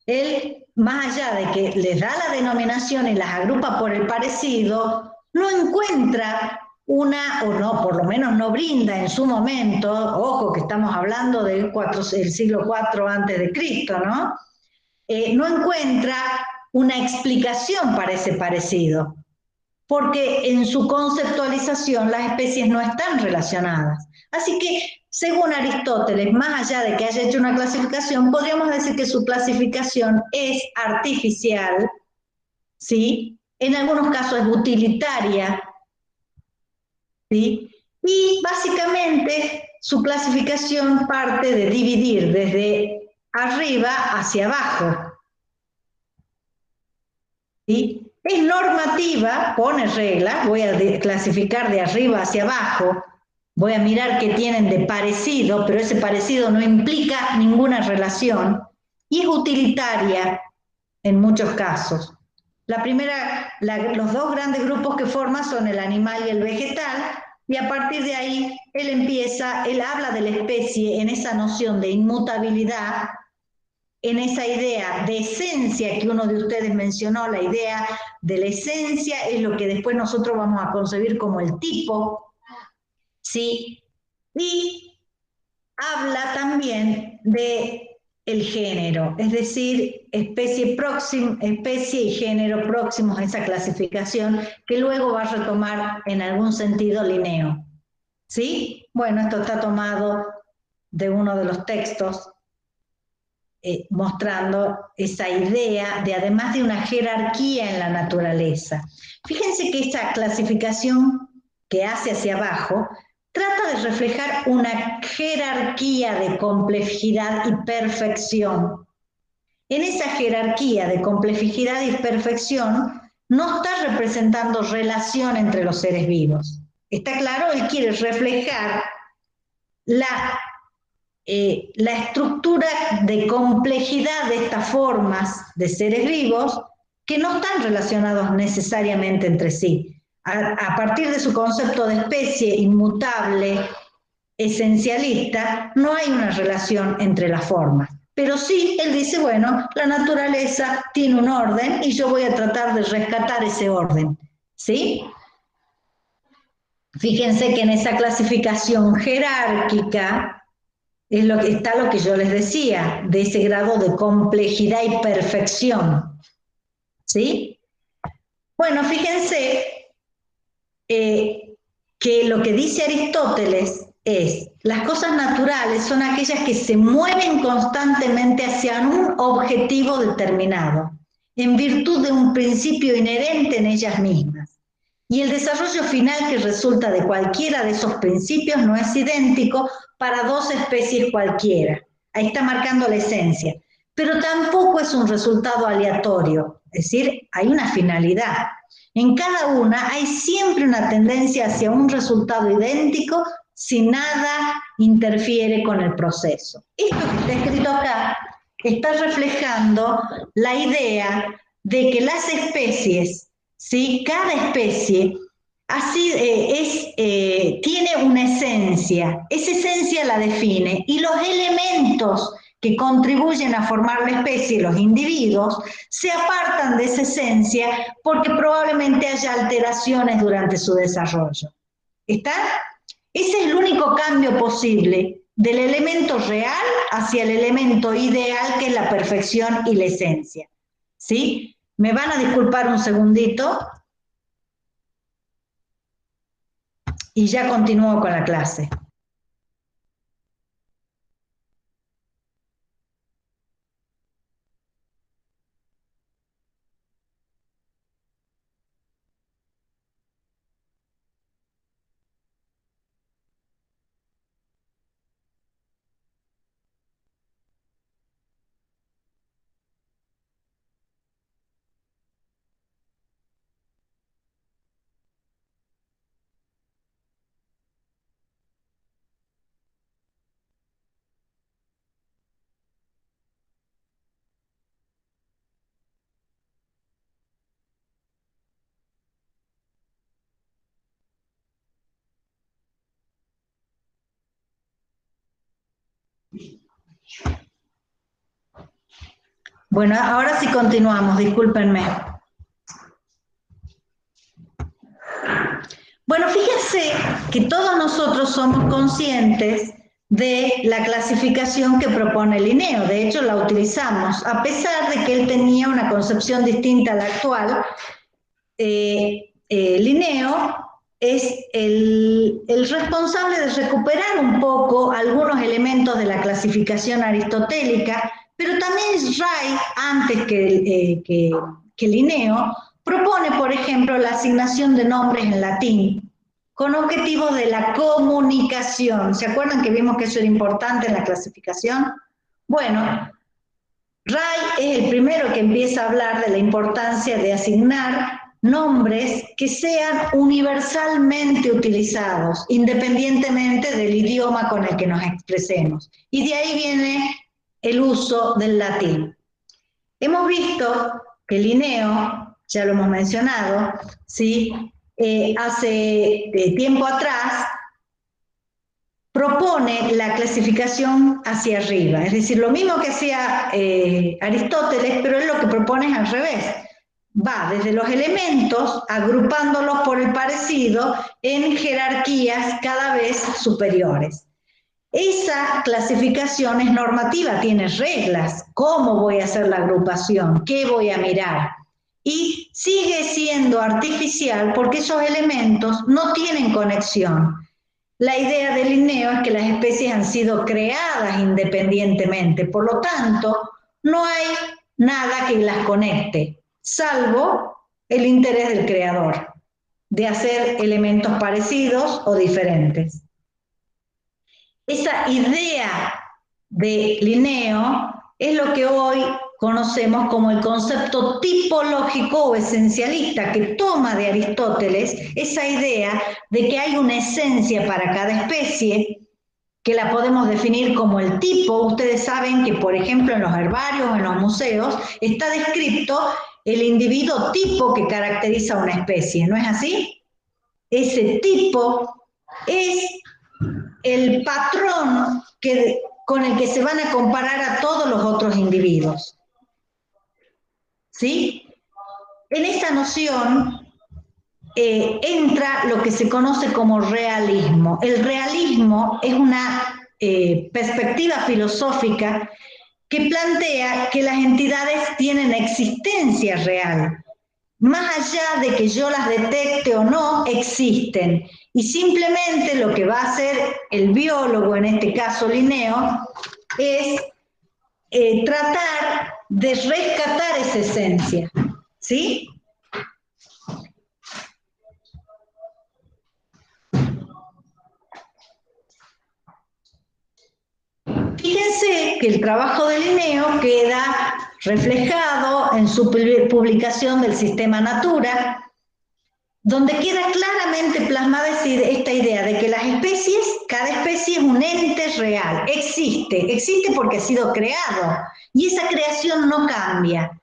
él, más allá de que les da la denominación y las agrupa por el parecido, no encuentra una, o no, por lo menos no brinda en su momento, ojo que estamos hablando del siglo IV antes de Cristo, ¿no? No encuentra una explicación para ese parecido, porque en su conceptualización las especies no están relacionadas. Así que, según Aristóteles, más allá de que haya hecho una clasificación, podríamos decir que su clasificación es artificial, ¿sí? En algunos casos es utilitaria, ¿sí? Y básicamente su clasificación parte de dividir desde arriba hacia abajo, ¿sí? Es normativa, pone reglas, voy a clasificar de arriba hacia abajo, voy a mirar qué tienen de parecido, pero ese parecido no implica ninguna relación, y es utilitaria en muchos casos. Los dos grandes grupos que forma son el animal y el vegetal, y a partir de ahí él habla de la especie en esa noción de inmutabilidad, en esa idea de esencia que uno de ustedes mencionó, la idea de la esencia es lo que después nosotros vamos a concebir como el tipo, ¿sí? Y habla también de el género, es decir, especie y género próximos a esa clasificación que luego va a retomar en algún sentido Linneo, ¿sí? Bueno, esto está tomado de uno de los textos mostrando esa idea de además de una jerarquía en la naturaleza. Fíjense que esta clasificación que hace hacia abajo trata de reflejar una jerarquía de complejidad y perfección. En esa jerarquía de complejidad y perfección no está representando relación entre los seres vivos. ¿Está claro? Él quiere reflejar la estructura de complejidad de estas formas de seres vivos que no están relacionados necesariamente entre sí. A partir de su concepto de especie inmutable, esencialista, no hay una relación entre las formas. Pero sí, él dice, bueno, la naturaleza tiene un orden y yo voy a tratar de rescatar ese orden. ¿Sí? Fíjense que en esa clasificación jerárquica es lo que yo les decía, de ese grado de complejidad y perfección. ¿Sí? Bueno, fíjense que lo que dice Aristóteles es, las cosas naturales son aquellas que se mueven constantemente hacia un objetivo determinado, en virtud de un principio inherente en ellas mismas. Y el desarrollo final que resulta de cualquiera de esos principios no es idéntico para dos especies cualquiera. Ahí está marcando la esencia. Pero tampoco es un resultado aleatorio, es decir, hay una finalidad. En cada una hay siempre una tendencia hacia un resultado idéntico si nada interfiere con el proceso. Esto que está escrito acá está reflejando la idea de que las especies, ¿sí? Cada especie así tiene una esencia, esa esencia la define, y los elementos que contribuyen a formar la especie, los individuos, se apartan de esa esencia porque probablemente haya alteraciones durante su desarrollo. ¿Está? Ese es el único cambio posible del elemento real hacia el elemento ideal, que es la perfección y la esencia. ¿Sí? ¿Me van a disculpar un segundito? Y ya continúo con la clase. Bueno, ahora sí continuamos, discúlpenme. Bueno, fíjense que todos nosotros somos conscientes de la clasificación que propone Linneo. De hecho, la utilizamos, a pesar de que él tenía una concepción distinta a la actual. Linneo es el responsable de recuperar un poco algunos elementos de la clasificación aristotélica, pero también Ray, antes que Linneo, propone, por ejemplo, la asignación de nombres en latín con objetivos de la comunicación. ¿Se acuerdan que vimos que eso era importante en la clasificación? Bueno, Ray es el primero que empieza a hablar de la importancia de asignar nombres que sean universalmente utilizados, independientemente del idioma con el que nos expresemos. Y de ahí viene el uso del latín. Hemos visto que Linneo, ya lo hemos mencionado, ¿sí? Hace tiempo atrás propone la clasificación hacia arriba, es decir, lo mismo que hacía Aristóteles, pero él lo que propone es al revés. Va desde los elementos, agrupándolos por el parecido en jerarquías cada vez superiores. Esa clasificación es normativa, tiene reglas. ¿Cómo voy a hacer la agrupación? ¿Qué voy a mirar? Y sigue siendo artificial porque esos elementos no tienen conexión. La idea de Linneo es que las especies han sido creadas independientemente, por lo tanto, no hay nada que las conecte, salvo el interés del creador de hacer elementos parecidos o diferentes. Esa idea de Linneo es lo que hoy conocemos como el concepto tipológico o esencialista, que toma de Aristóteles esa idea de que hay una esencia para cada especie, que la podemos definir como el tipo. Ustedes saben que, por ejemplo, en los herbarios, en los museos, está descrito el individuo tipo que caracteriza a una especie, ¿no es así? Ese tipo es el patrón con el que se van a comparar a todos los otros individuos. ¿Sí? En esta noción entra lo que se conoce como realismo. El realismo es una perspectiva filosófica que plantea que las entidades tienen existencia real. Más allá de que yo las detecte o no, existen. Y simplemente lo que va a hacer el biólogo, en este caso Linneo, es tratar de rescatar esa esencia. ¿Sí? Fíjense que el trabajo de Linneo queda reflejado en su publicación del Sistema Natura, donde queda claramente plasmada esta idea de que las especies, cada especie es un ente real, existe porque ha sido creado, y esa creación no cambia.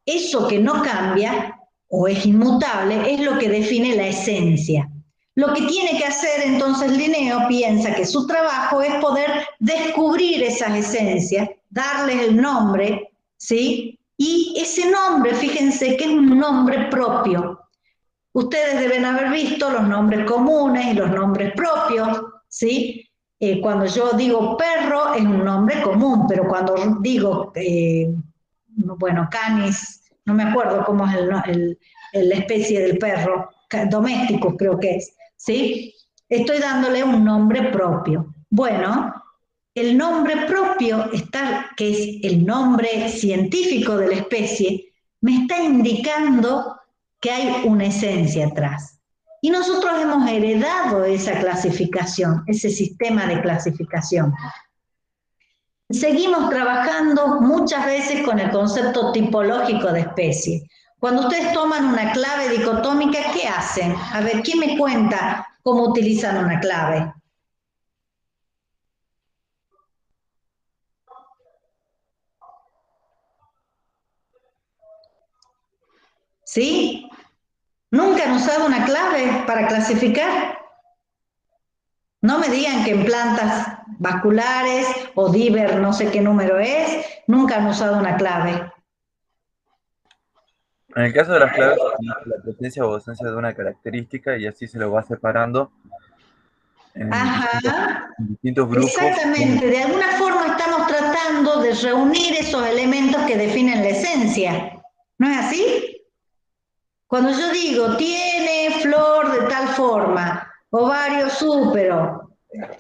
Eso que no cambia, o es inmutable, es lo que define la esencia. Lo que tiene que hacer entonces Linneo piensa que su trabajo es poder descubrir esas esencias, darles el nombre, ¿sí? Y ese nombre, fíjense que es un nombre propio. Ustedes deben haber visto los nombres comunes y los nombres propios, ¿sí? Cuando yo digo perro es un nombre común, pero cuando digo, bueno, canis, no me acuerdo cómo es la especie del perro, doméstico creo que es, ¿sí? Estoy dándole un nombre propio. Bueno, el nombre propio, que es el nombre científico de la especie, me está indicando que hay una esencia atrás. Y nosotros hemos heredado esa clasificación, ese sistema de clasificación. Seguimos trabajando muchas veces con el concepto tipológico de especie. Cuando ustedes toman una clave dicotómica, ¿qué hacen? A ver, ¿quién me cuenta cómo utilizan una clave? ¿Sí? ¿Nunca han usado una clave para clasificar? No me digan que en plantas vasculares o diver, no sé qué número es, nunca han usado una clave. En el caso de las claves, la presencia o ausencia de una característica y así se lo va separando en distintos grupos. Exactamente, de alguna forma estamos tratando de reunir esos elementos que definen la esencia. ¿No es así? Cuando yo digo, tiene flor de tal forma, ovario súpero,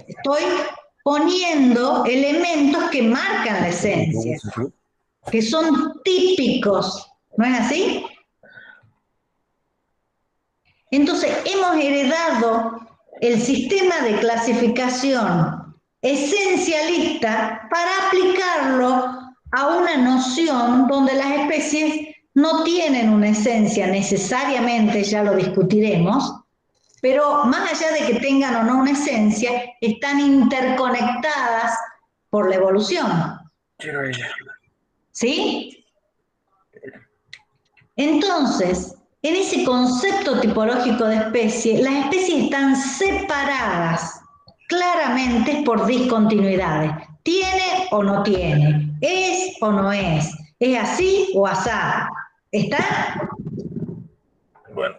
estoy poniendo elementos que marcan la esencia, que son típicos, ¿no es así? Entonces, hemos heredado el sistema de clasificación esencialista para aplicarlo a una noción donde las especies no tienen una esencia necesariamente, ya lo discutiremos, pero más allá de que tengan o no una esencia, están interconectadas por la evolución. ¿Sí? Entonces, en ese concepto tipológico de especie, las especies están separadas claramente por discontinuidades. ¿Tiene o no tiene? ¿Es o no es? ¿Es así o asá? ¿Está? Bueno.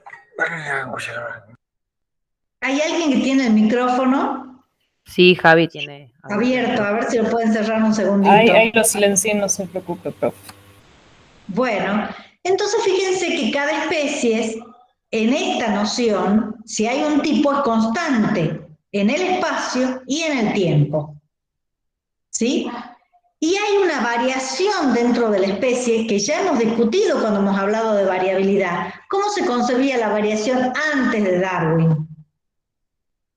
¿Hay alguien que tiene el micrófono? Sí, Javi tiene. Abierto, a ver si lo pueden cerrar un segundito. Ahí lo silencié, no se preocupe, profe. Bueno, entonces fíjense que cada especie, en esta noción, si hay un tipo, es constante en el espacio y en el tiempo. ¿Sí? Y hay una variación dentro de la especie que ya hemos discutido cuando hemos hablado de variabilidad. ¿Cómo se concebía la variación antes de Darwin?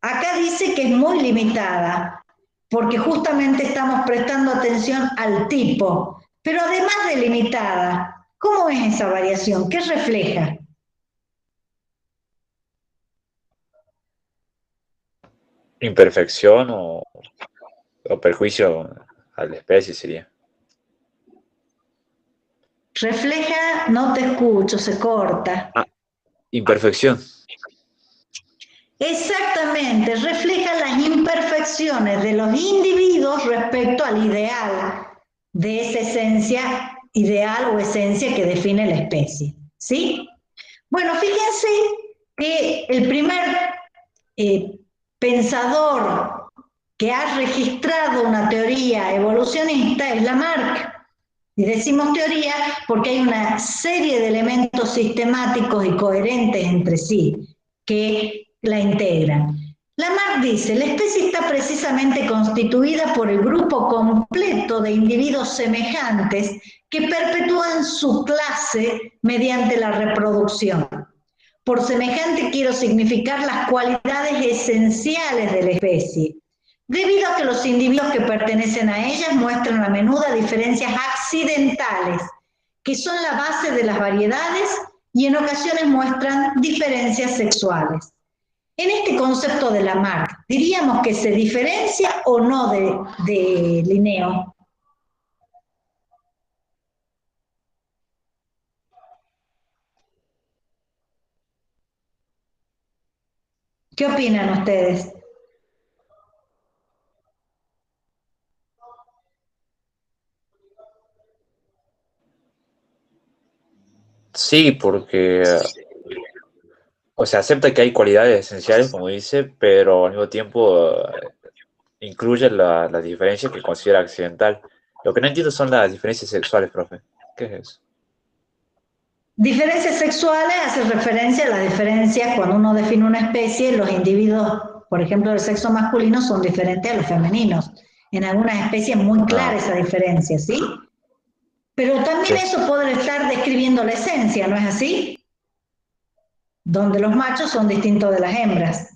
Acá dice que es muy limitada, porque justamente estamos prestando atención al tipo. Pero además de limitada, ¿cómo es esa variación? ¿Qué refleja? Imperfección o perjuicio a la especie sería. Refleja, no te escucho, se corta. Imperfección. Exactamente, refleja las imperfecciones de los individuos respecto al ideal de esa esencia ideal o esencia que define la especie. ¿Sí? Bueno, fíjense que el primer pensador que ha registrado una teoría evolucionista es Lamarck. Y decimos teoría porque hay una serie de elementos sistemáticos y coherentes entre sí que la integran. Lamarck dice, la especie está precisamente constituida por el grupo completo de individuos semejantes que perpetúan su clase mediante la reproducción. Por semejante quiero significar las cualidades esenciales de la especie, debido a que los individuos que pertenecen a ellas muestran a menudo diferencias accidentales, que son la base de las variedades y en ocasiones muestran diferencias sexuales. En este concepto de Lamarck, ¿diríamos que se diferencia o no de Linneo? ¿Qué opinan ustedes? Sí, porque, o sea, acepta que hay cualidades esenciales, como dice, pero al mismo tiempo incluye las diferencias que considera accidental. Lo que no entiendo son las diferencias sexuales, profe. ¿Qué es eso? Diferencias sexuales hace referencia a las diferencias cuando uno define una especie, los individuos, por ejemplo, del sexo masculino son diferentes a los femeninos. En algunas especies es muy clara esa diferencia, ¿sí? Pero también eso puede estar describiendo la esencia, ¿no es así? Donde los machos son distintos de las hembras.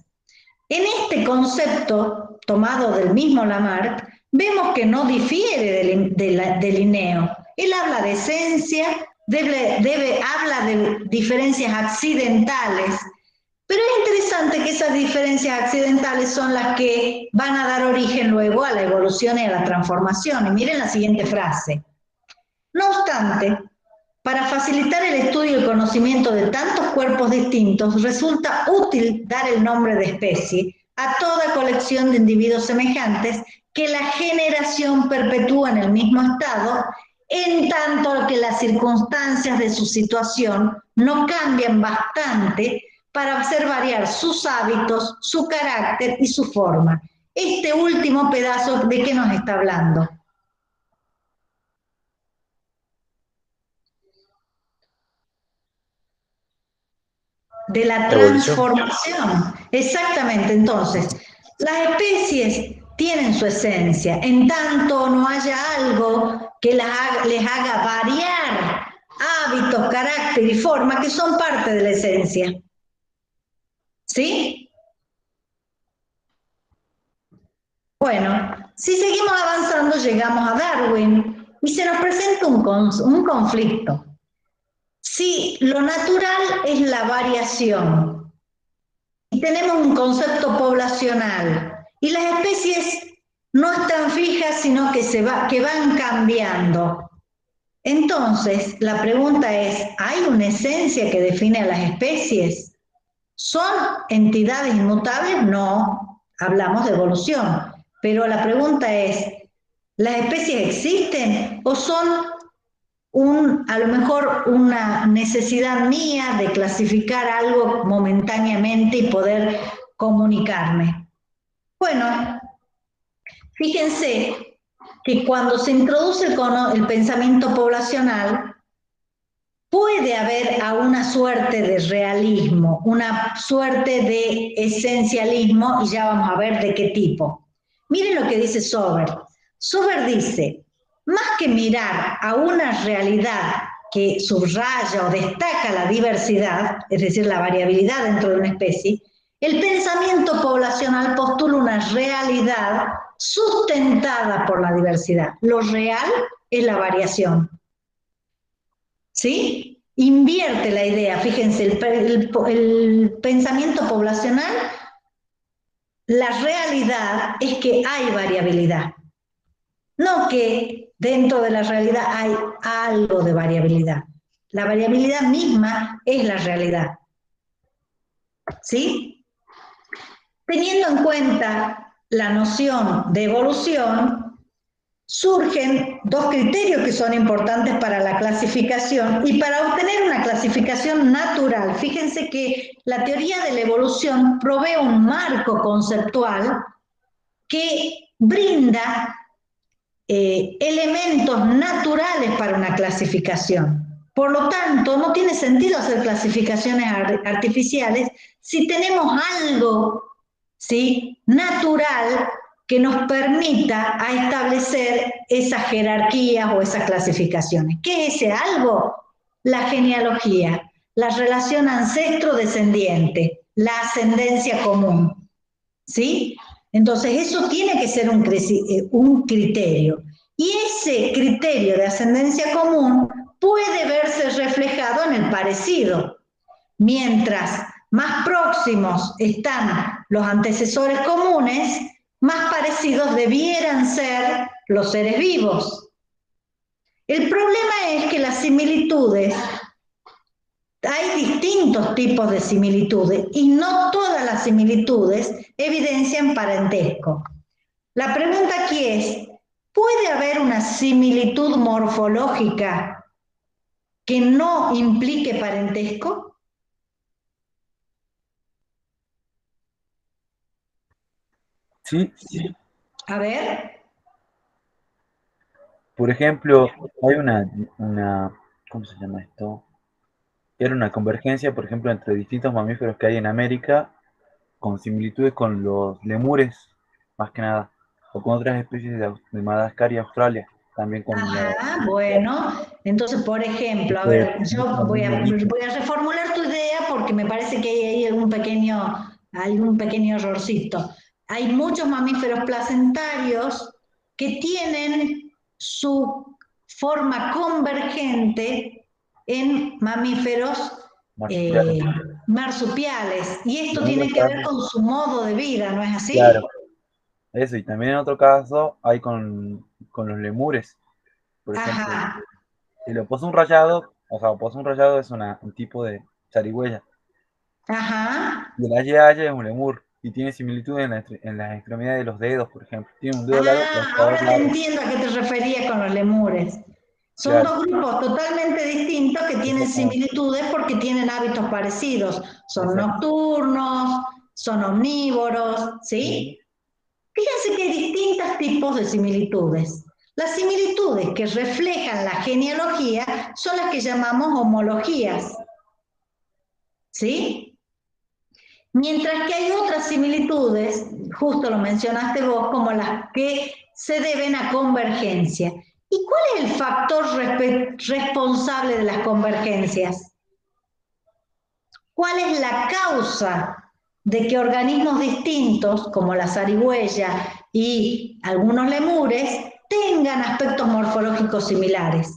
En este concepto, tomado del mismo Lamarck, vemos que no difiere de Linneo. Él habla de esencia, habla de diferencias accidentales, pero es interesante que esas diferencias accidentales son las que van a dar origen luego a la evolución y a la transformación. Y miren la siguiente frase. No obstante, para facilitar el estudio y el conocimiento de tantos cuerpos distintos, resulta útil dar el nombre de especie a toda colección de individuos semejantes que la generación perpetúa en el mismo estado, en tanto que las circunstancias de su situación no cambian bastante para hacer variar sus hábitos, su carácter y su forma. Este último pedazo, ¿de qué nos está hablando? De la transformación. Exactamente, entonces, las especies tienen su esencia, en tanto no haya algo que les haga variar hábitos, carácter y forma que son parte de la esencia. ¿Sí? Bueno, si seguimos avanzando llegamos a Darwin y se nos presenta un conflicto. Si lo natural es la variación y tenemos un concepto poblacional y las especies no están fijas sino que van cambiando, entonces la pregunta es, ¿hay una esencia que define a las especies? ¿Son entidades inmutables? No, hablamos de evolución, pero la pregunta es, ¿las especies existen o son a lo mejor una necesidad mía de clasificar algo momentáneamente y poder comunicarme? Bueno, fíjense que cuando se introduce el pensamiento poblacional, puede haber a una suerte de realismo, una suerte de esencialismo, y ya vamos a ver de qué tipo. Miren lo que dice Sober. Sober dice, más que mirar a una realidad que subraya o destaca la diversidad, es decir, la variabilidad dentro de una especie, el pensamiento poblacional postula una realidad sustentada por la diversidad. Lo real es la variación. ¿Sí? Invierte la idea, fíjense, el pensamiento poblacional, la realidad es que hay variabilidad, no que dentro de la realidad hay algo de variabilidad. La variabilidad misma es la realidad. ¿Sí? Teniendo en cuenta la noción de evolución, surgen dos criterios que son importantes para la clasificación y para obtener una clasificación natural. Fíjense que la teoría de la evolución provee un marco conceptual que brinda elementos naturales para una clasificación. Por lo tanto, no tiene sentido hacer clasificaciones artificiales si tenemos algo, ¿sí?, natural que nos permita a establecer esas jerarquías o esas clasificaciones. ¿Qué es ese algo? La genealogía, la relación ancestro-descendiente, la ascendencia común, ¿sí? Entonces eso tiene que ser un criterio. Y ese criterio de ascendencia común puede verse reflejado en el parecido. Mientras más próximos están los antecesores comunes, más parecidos debieran ser los seres vivos. El problema es que las similitudes, hay distintos tipos de similitudes y no todas las similitudes evidencian parentesco. La pregunta aquí es, ¿puede haber una similitud morfológica que no implique parentesco? Sí. A ver. Por ejemplo, hay una ¿cómo se llama esto? Era una convergencia, por ejemplo, entre distintos mamíferos que hay en América, con similitudes con los lemures, más que nada, o con otras especies de Madagascar y Australia, también con bueno, entonces, por ejemplo, a ver, yo voy a reformular tu idea porque me parece que hay ahí algún pequeño errorcito. Hay muchos mamíferos placentarios que tienen su forma convergente en mamíferos marsupiales, y esto tiene que ver con su modo de vida, ¿no es así? Claro, eso, y también en otro caso hay con los lemures, por ejemplo. El opossum rayado, o sea, opossum rayado es un tipo de zarigüeya. Ajá. Y el aye-aye es un lemur, y tiene similitudes en las extremidades de los dedos, por ejemplo. Tiene un dedo largo. Ahora te entiendo a qué te referías con los lemures. Son dos grupos totalmente distintos que tienen similitudes porque tienen hábitos parecidos. Son nocturnos, son omnívoros, ¿sí? Fíjense que hay distintos tipos de similitudes. Las similitudes que reflejan la genealogía son las que llamamos homologías, ¿sí? Mientras que hay otras similitudes, justo lo mencionaste vos, como las que se deben a convergencia. ¿Y cuál es el factor responsable de las convergencias? ¿Cuál es la causa de que organismos distintos, como la zarigüeya y algunos lemures, tengan aspectos morfológicos similares?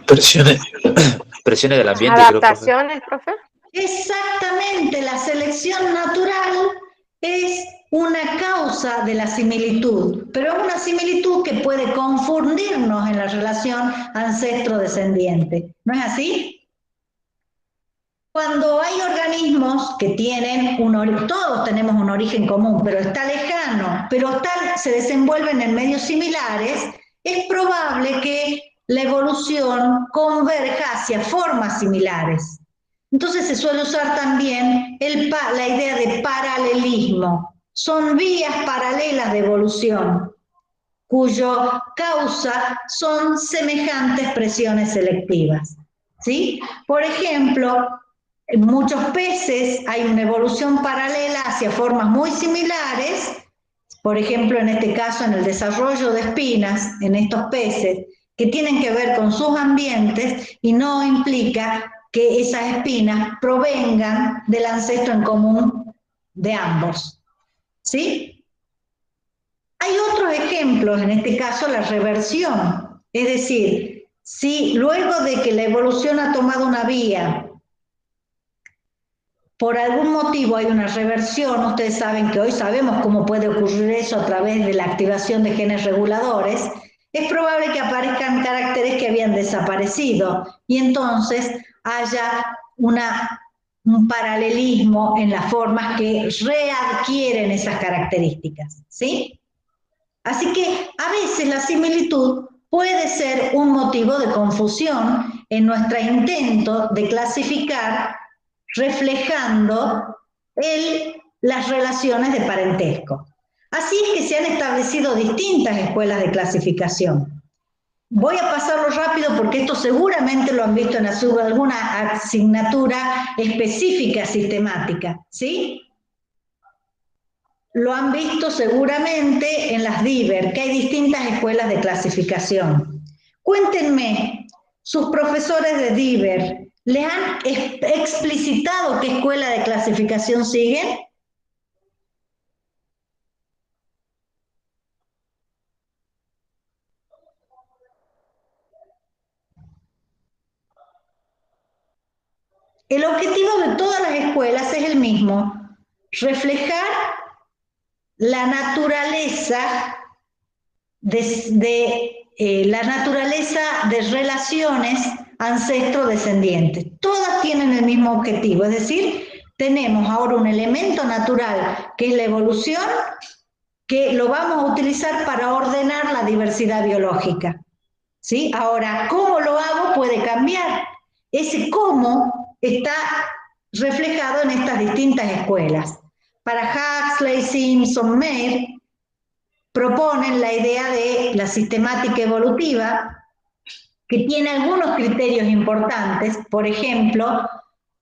Presiones del ambiente, adaptaciones, profe. Exactamente, la selección natural es una causa de la similitud, pero es una similitud que puede confundirnos en la relación ancestro-descendiente. ¿No es así? Cuando hay organismos que tienen todos tenemos un origen común, pero está lejano, pero se desenvuelven en medios similares, es probable que la evolución converja hacia formas similares. Entonces se suele usar también la idea de paralelismo. Son vías paralelas de evolución, cuya causa son semejantes presiones selectivas, ¿sí? Por ejemplo, en muchos peces hay una evolución paralela hacia formas muy similares, por ejemplo, en este caso, en el desarrollo de espinas en estos peces, que tienen que ver con sus ambientes y no implica que esas espinas provengan del ancestro en común de ambos, ¿sí? Hay otros ejemplos, en este caso la reversión, es decir, si luego de que la evolución ha tomado una vía, por algún motivo hay una reversión, ustedes saben que hoy sabemos cómo puede ocurrir eso a través de la activación de genes reguladores, es probable que aparezcan caracteres que habían desaparecido y entonces haya una un paralelismo en las formas que readquieren esas características, ¿sí? Así que a veces la similitud puede ser un motivo de confusión en nuestro intento de clasificar reflejando las relaciones de parentesco. Así es que se han establecido distintas escuelas de clasificación. Voy a pasarlo rápido porque esto seguramente lo han visto en alguna asignatura específica sistemática, ¿sí? Lo han visto seguramente en las DIVER, que hay distintas escuelas de clasificación. Cuéntenme, sus profesores de DIVER, ¿les han explicitado qué escuela de clasificación siguen? El objetivo de todas las escuelas es el mismo, reflejar la naturaleza de relaciones ancestro-descendientes. Todas tienen el mismo objetivo, es decir, tenemos ahora un elemento natural que es la evolución, que lo vamos a utilizar para ordenar la diversidad biológica, ¿sí? Ahora, ¿cómo lo hago? Puede cambiar. Ese cómo está reflejado en estas distintas escuelas. Para Huxley, Simpson, Meir, proponen la idea de la sistemática evolutiva, que tiene algunos criterios importantes, por ejemplo,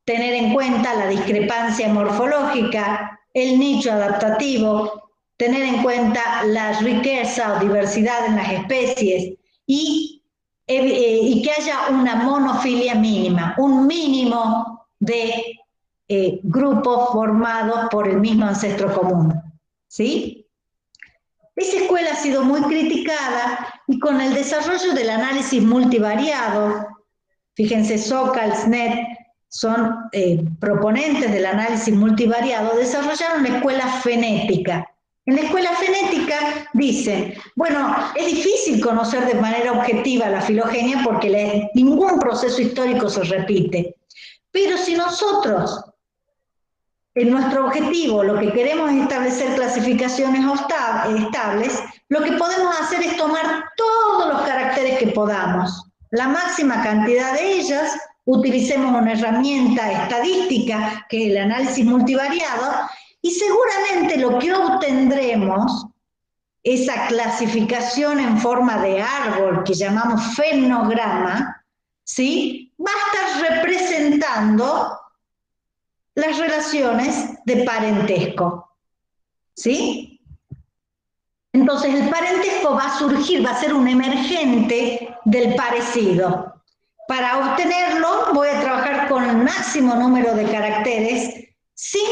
tener en cuenta la discrepancia morfológica, el nicho adaptativo, tener en cuenta la riqueza o diversidad en las especies y que haya una monofilia mínima, un mínimo de grupos formados por el mismo ancestro común, ¿sí? Esa escuela ha sido muy criticada y con el desarrollo del análisis multivariado, fíjense, Sokal, Sneed son proponentes del análisis multivariado, desarrollaron la escuela fenética. En la escuela fenética dicen, bueno, es difícil conocer de manera objetiva la filogenia porque ningún proceso histórico se repite, pero si nosotros en nuestro objetivo lo que queremos es establecer clasificaciones estables, lo que podemos hacer es tomar todos los caracteres que podamos, la máxima cantidad de ellas, utilicemos una herramienta estadística que es el análisis multivariado y seguramente lo que obtendremos, esa clasificación en forma de árbol que llamamos fenograma, ¿sí? Va a estar representando las relaciones de parentesco, ¿sí? Entonces el parentesco va a surgir, va a ser un emergente del parecido. Para obtenerlo voy a trabajar con el máximo número de caracteres sin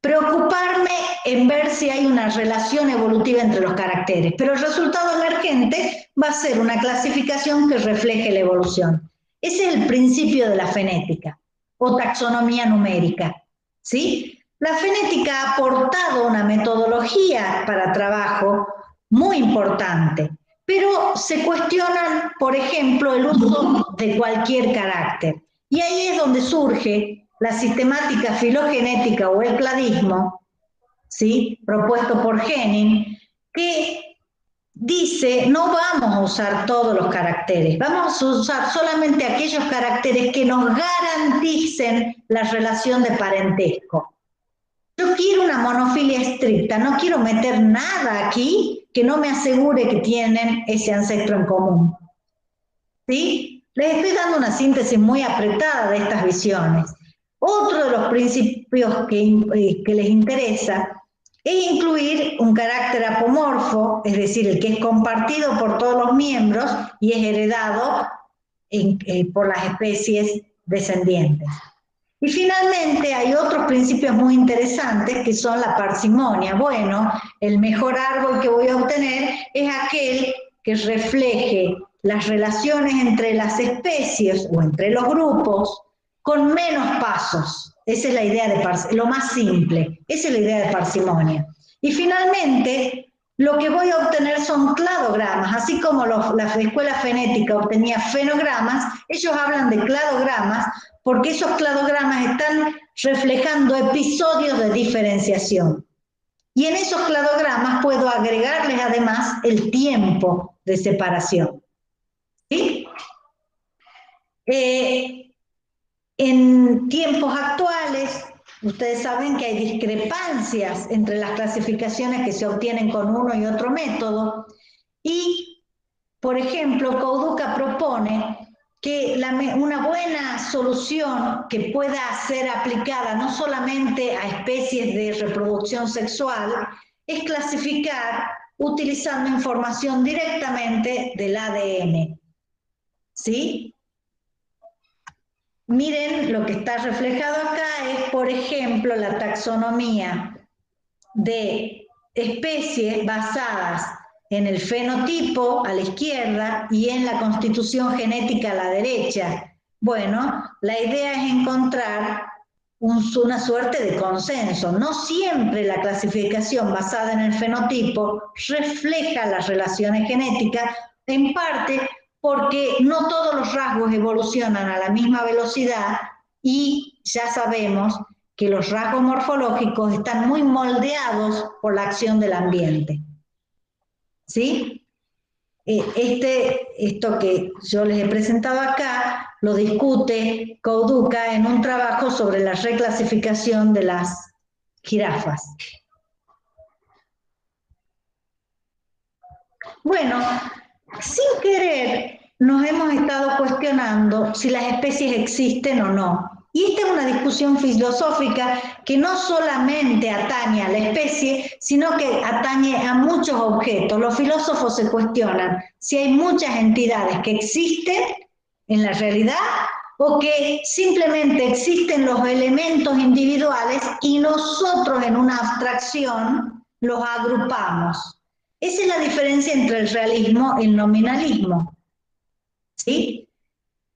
preocuparme en ver si hay una relación evolutiva entre los caracteres, pero el resultado emergente va a ser una clasificación que refleje la evolución. Ese es el principio de la fenética o taxonomía numérica, ¿sí? La fenética ha aportado una metodología para trabajo muy importante, pero se cuestionan, por ejemplo, el uso de cualquier carácter. Y ahí es donde surge la sistemática filogenética o el cladismo, ¿sí? Propuesto por Henning, que dice, no vamos a usar todos los caracteres, vamos a usar solamente aquellos caracteres que nos garanticen la relación de parentesco. Yo quiero una monofilia estricta, no quiero meter nada aquí que no me asegure que tienen ese ancestro en común, ¿sí? Les estoy dando una síntesis muy apretada de estas visiones. Otro de los principios que les interesa es incluir un carácter apomorfo, es decir, el que es compartido por todos los miembros y es heredado por las especies descendientes. Y finalmente hay otros principios muy interesantes que son la parsimonia. Bueno, el mejor árbol que voy a obtener es aquel que refleje las relaciones entre las especies o entre los grupos con menos pasos. Esa es la idea de parsimonia, lo más simple, esa es la idea de parsimonia. Y finalmente, lo que voy a obtener son cladogramas, así como la escuela fenética obtenía fenogramas, ellos hablan de cladogramas porque esos cladogramas están reflejando episodios de diferenciación. Y en esos cladogramas puedo agregarles además el tiempo de separación. ¿Sí? En tiempos actuales, ustedes saben que hay discrepancias entre las clasificaciones que se obtienen con uno y otro método. Y, por ejemplo, Kouduka propone que una buena solución que pueda ser aplicada no solamente a especies de reproducción sexual es clasificar utilizando información directamente del ADN. ¿Sí? Miren, lo que está reflejado acá es, por ejemplo, la taxonomía de especies basadas en el fenotipo a la izquierda y en la constitución genética a la derecha. Bueno, la idea es encontrar una suerte de consenso. No siempre la clasificación basada en el fenotipo refleja las relaciones genéticas, en parte porque no todos los rasgos evolucionan a la misma velocidad y ya sabemos que los rasgos morfológicos están muy moldeados por la acción del ambiente. ¿Sí? Esto que yo les he presentado acá lo discute Kouduka en un trabajo sobre la reclasificación de las jirafas. Bueno, sin querer nos hemos estado cuestionando si las especies existen o no. Y esta es una discusión filosófica que no solamente atañe a la especie, sino que atañe a muchos objetos. Los filósofos se cuestionan si hay muchas entidades que existen en la realidad o que simplemente existen los elementos individuales y nosotros en una abstracción los agrupamos. Esa es la diferencia entre el realismo y el nominalismo. ¿Sí?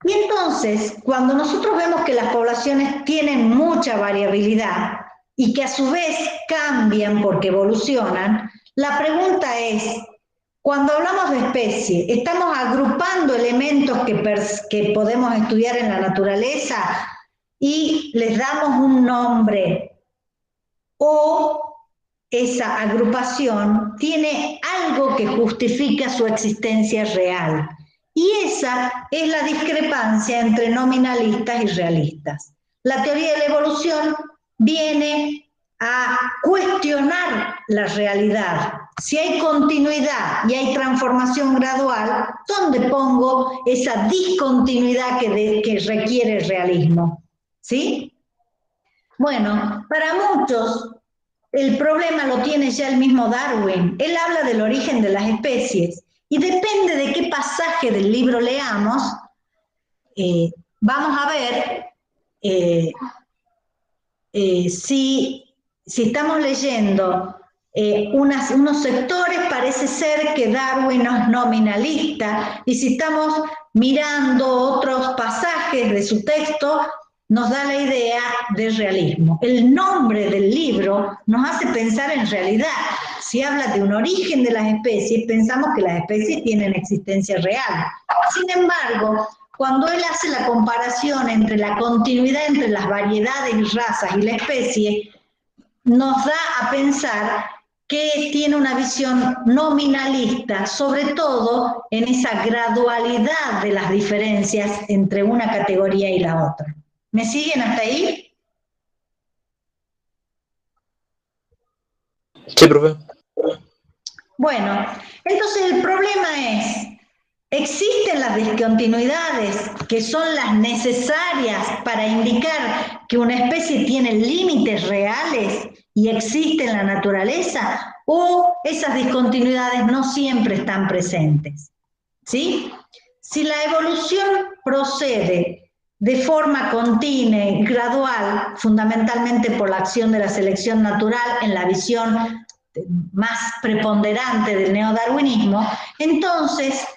Y entonces, cuando nosotros vemos que las poblaciones tienen mucha variabilidad y que a su vez cambian porque evolucionan, la pregunta es, cuando hablamos de especie, ¿estamos agrupando elementos que podemos estudiar en la naturaleza y les damos un nombre? ¿O esa agrupación tiene algo que justifica su existencia real? Y esa es la discrepancia entre nominalistas y realistas. La teoría de la evolución viene a cuestionar la realidad. Si hay continuidad y hay transformación gradual, ¿dónde pongo esa discontinuidad que requiere el realismo? ¿Sí? Bueno, para muchos el problema lo tiene ya el mismo Darwin. Él habla del origen de las especies. Y depende de qué pasaje del libro leamos, vamos a ver si estamos leyendo unos sectores, parece ser que Darwin no es nominalista, y si estamos mirando otros pasajes de su texto, nos da la idea del realismo. El nombre del libro nos hace pensar en realidad. Si habla de un origen de las especies, pensamos que las especies tienen existencia real. Sin embargo, cuando él hace la comparación entre la continuidad entre las variedades y razas y la especie, nos da a pensar que tiene una visión nominalista, sobre todo en esa gradualidad de las diferencias entre una categoría y la otra. ¿Me siguen hasta ahí? Sí, profe. Bueno, entonces el problema es, ¿existen las discontinuidades que son las necesarias para indicar que una especie tiene límites reales y existe en la naturaleza? ¿O esas discontinuidades no siempre están presentes? ¿Sí? Si la evolución procede de forma continua y gradual, fundamentalmente por la acción de la selección natural en la visión más preponderante del neodarwinismo, entonces,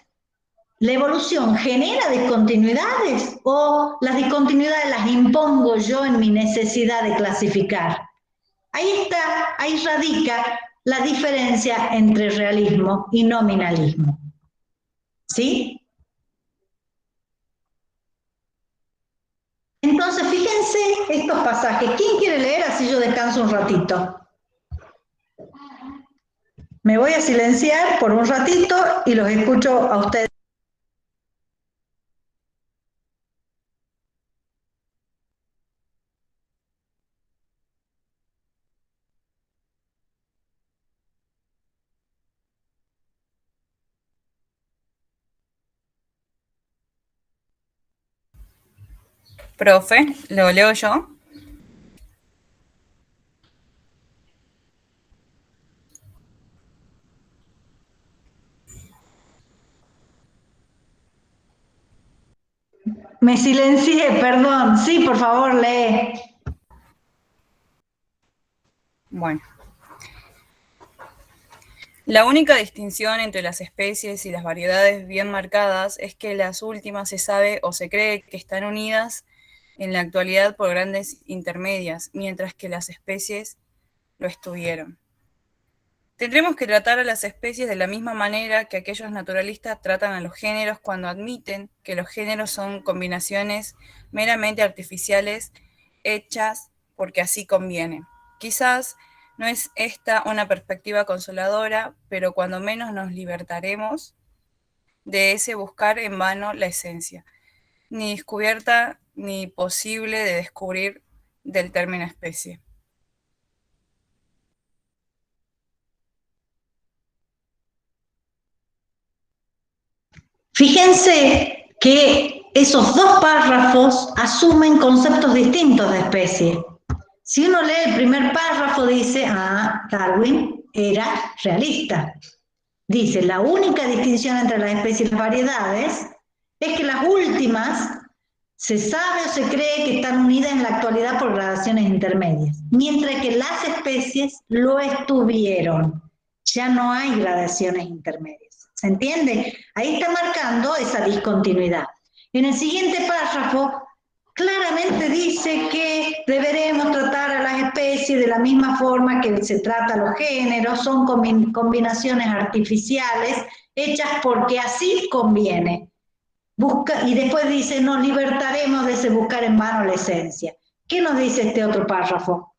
¿la evolución genera discontinuidades o las discontinuidades las impongo yo en mi necesidad de clasificar? Ahí radica la diferencia entre realismo y nominalismo. ¿Sí? Entonces, fíjense estos pasajes. ¿Quién quiere leer? Así yo descanso un ratito. Me voy a silenciar por un ratito y los escucho a ustedes. Profe, ¿lo leo yo? Me silencié, perdón. Sí, por favor, lee. Bueno. La única distinción entre las especies y las variedades bien marcadas es que las últimas se sabe o se cree que están unidas en la actualidad por grandes intermedias, mientras que las especies lo estuvieron. Tendremos que tratar a las especies de la misma manera que aquellos naturalistas tratan a los géneros cuando admiten que los géneros son combinaciones meramente artificiales hechas porque así conviene. Quizás no es esta una perspectiva consoladora, pero cuando menos nos libertaremos de ese buscar en vano la esencia, ni descubierta ni posible de descubrir del término especie. Fíjense que esos dos párrafos asumen conceptos distintos de especie. Si uno lee el primer párrafo, dice, Darwin era realista. Dice, la única distinción entre las especies y las variedades es que las últimas se sabe o se cree que están unidas en la actualidad por gradaciones intermedias, mientras que las especies lo estuvieron. Ya no hay gradaciones intermedias. ¿Se entiende? Ahí está marcando esa discontinuidad. En el siguiente párrafo, claramente dice que deberemos tratar a las especies de la misma forma que se trata a los géneros, son combinaciones artificiales hechas porque así conviene. Y después dice, nos libertaremos de ese buscar en vano la esencia. ¿Qué nos dice este otro párrafo?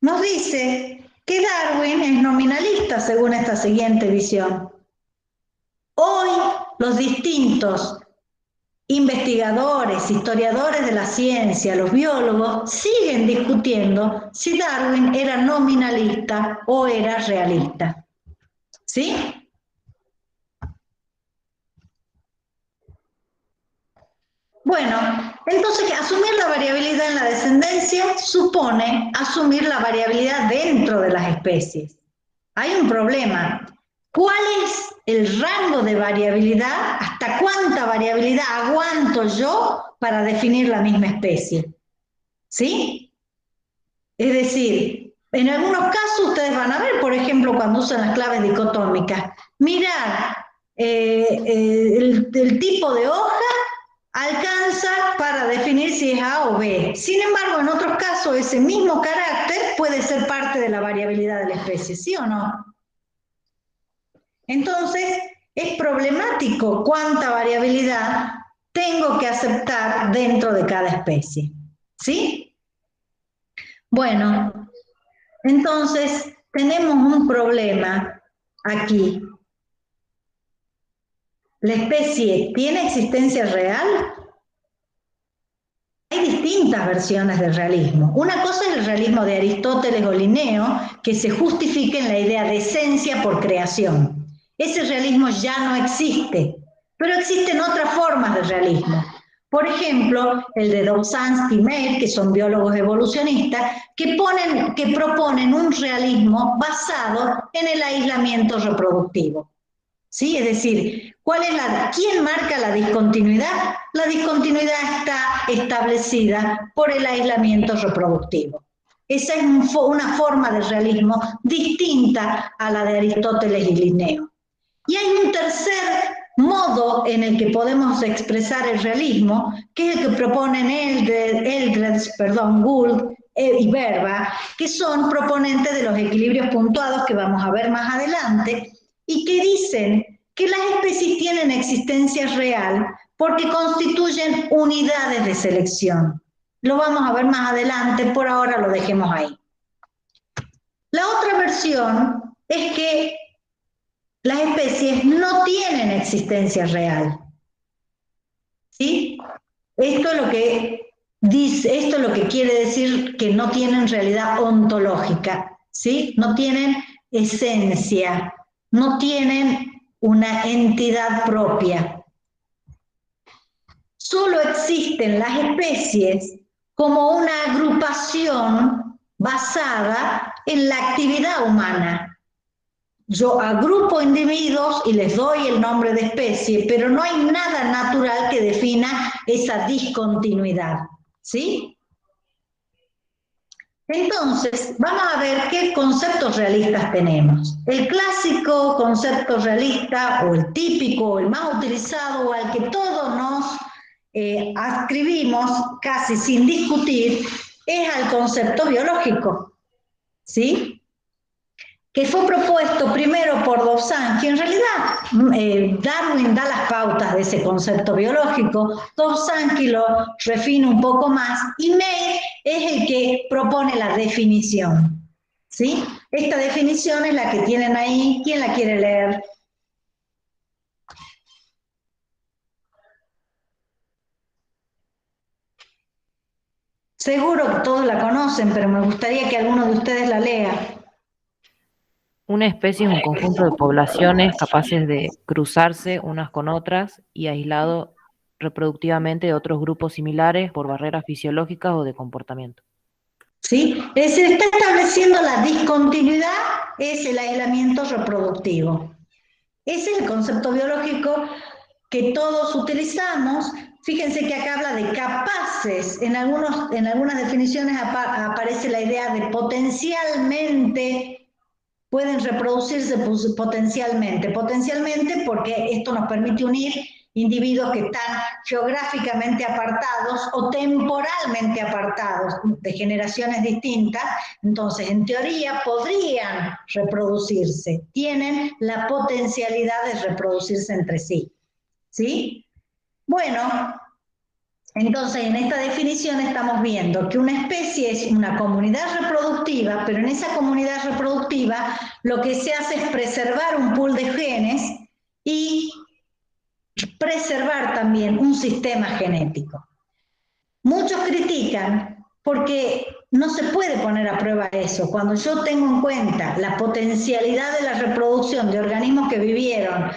Nos dice que Darwin es nominalista según esta siguiente visión. Hoy los distintos investigadores, historiadores de la ciencia, los biólogos, siguen discutiendo si Darwin era nominalista o era realista. ¿Sí? Bueno, entonces asumir la variabilidad en la descendencia supone asumir la variabilidad dentro de las especies. Hay un problema. ¿Cuál es el rango de variabilidad? ¿Hasta cuánta variabilidad aguanto yo para definir la misma especie? ¿Sí? Es decir, en algunos casos ustedes van a ver, por ejemplo, cuando usan las claves dicotómicas, mirar el tipo de hoja alcanza para definir si es A o B. Sin embargo, en otros casos, ese mismo carácter puede ser parte de la variabilidad de la especie, ¿sí o no? Entonces, es problemático cuánta variabilidad tengo que aceptar dentro de cada especie, ¿sí? Bueno, entonces tenemos un problema aquí. ¿La especie tiene existencia real? Hay distintas versiones del realismo. Una cosa es el realismo de Aristóteles o Linneo, que se justifica en la idea de esencia por creación. Ese realismo ya no existe, pero existen otras formas de realismo. Por ejemplo, el de Dobzhansky y Meyer, que son biólogos evolucionistas, que proponen un realismo basado en el aislamiento reproductivo. ¿Sí? Es decir, ¿quién marca la discontinuidad? La discontinuidad está establecida por el aislamiento reproductivo. Esa es una forma de realismo distinta a la de Aristóteles y Linneo. Y hay un tercer modo en el que podemos expresar el realismo, que es el que proponen Eldredge, Gould y Verba, que son proponentes de los equilibrios puntuados que vamos a ver más adelante, y que dicen que las especies tienen existencia real porque constituyen unidades de selección. Lo vamos a ver más adelante, por ahora lo dejemos ahí. La otra versión es que las especies no tienen existencia real. ¿Sí? Esto es lo que dice, esto es lo que quiere decir que no tienen realidad ontológica, ¿sí? No tienen esencia, no tienen una entidad propia. Solo existen las especies como una agrupación basada en la actividad humana. Yo agrupo individuos y les doy el nombre de especie, pero no hay nada natural que defina esa discontinuidad, ¿sí? Entonces, vamos a ver qué conceptos realistas tenemos. El clásico concepto realista, o el típico, o el más utilizado, o al que todos nos adscribimos casi sin discutir, es al concepto biológico, ¿sí? Que fue propuesto primero por Dobzhansky, que en realidad Darwin da las pautas de ese concepto biológico, Dobzhansky lo refina un poco más, y May es el que propone la definición, ¿sí? Esta definición es la que tienen ahí, ¿quién la quiere leer? Seguro que todos la conocen, pero me gustaría que alguno de ustedes la lea. Una especie es un conjunto de poblaciones capaces de cruzarse unas con otras y aislado reproductivamente de otros grupos similares por barreras fisiológicas o de comportamiento. ¿Sí? Se está estableciendo la discontinuidad, es el aislamiento reproductivo. Ese es el concepto biológico que todos utilizamos. Fíjense que acá habla de capaces, en algunas definiciones aparece la idea de potencialmente, pueden reproducirse potencialmente porque esto nos permite unir individuos que están geográficamente apartados o temporalmente apartados de generaciones distintas, entonces en teoría podrían reproducirse, tienen la potencialidad de reproducirse entre sí. ¿Sí? Bueno, entonces en esta definición estamos viendo que una especie es una comunidad reproductiva, pero en esa comunidad reproductiva lo que se hace es preservar un pool de genes y preservar también un sistema genético. Muchos critican porque no se puede poner a prueba eso. Cuando yo tengo en cuenta la potencialidad de la reproducción de organismos que vivieron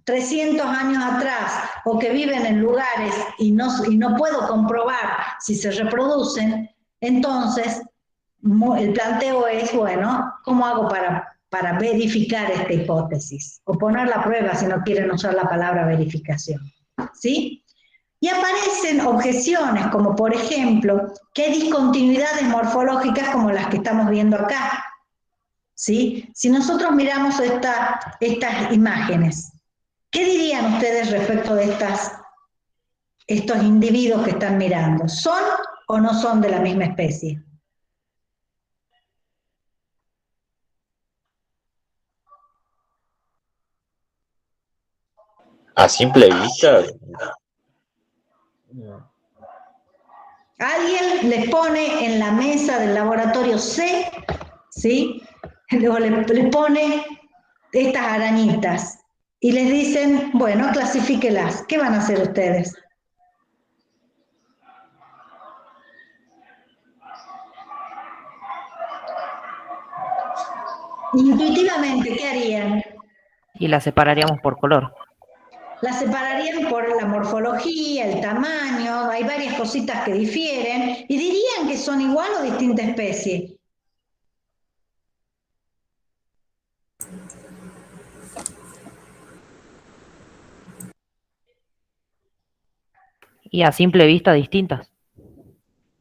300 años atrás o que viven en lugares y no puedo comprobar si se reproducen, entonces el planteo es, bueno, ¿cómo hago para verificar esta hipótesis? O poner la prueba si no quieren usar la palabra verificación. ¿Sí? Y aparecen objeciones, como por ejemplo, que hay discontinuidades morfológicas como las que estamos viendo acá. ¿Sí? Si nosotros miramos estas imágenes, ¿qué dirían ustedes respecto de estos individuos que están mirando? ¿Son o no son de la misma especie? A simple vista, Alguien les pone en la mesa del laboratorio C, ¿sí? Luego les pone estas arañitas y les dicen, bueno, clasifíquelas. ¿Qué van a hacer ustedes? Intuitivamente, ¿qué harían? Y la separaríamos por color. La separarían por la morfología, el tamaño, hay varias cositas que difieren, y dirían que son igual o distintas especies. Y a simple vista distintas.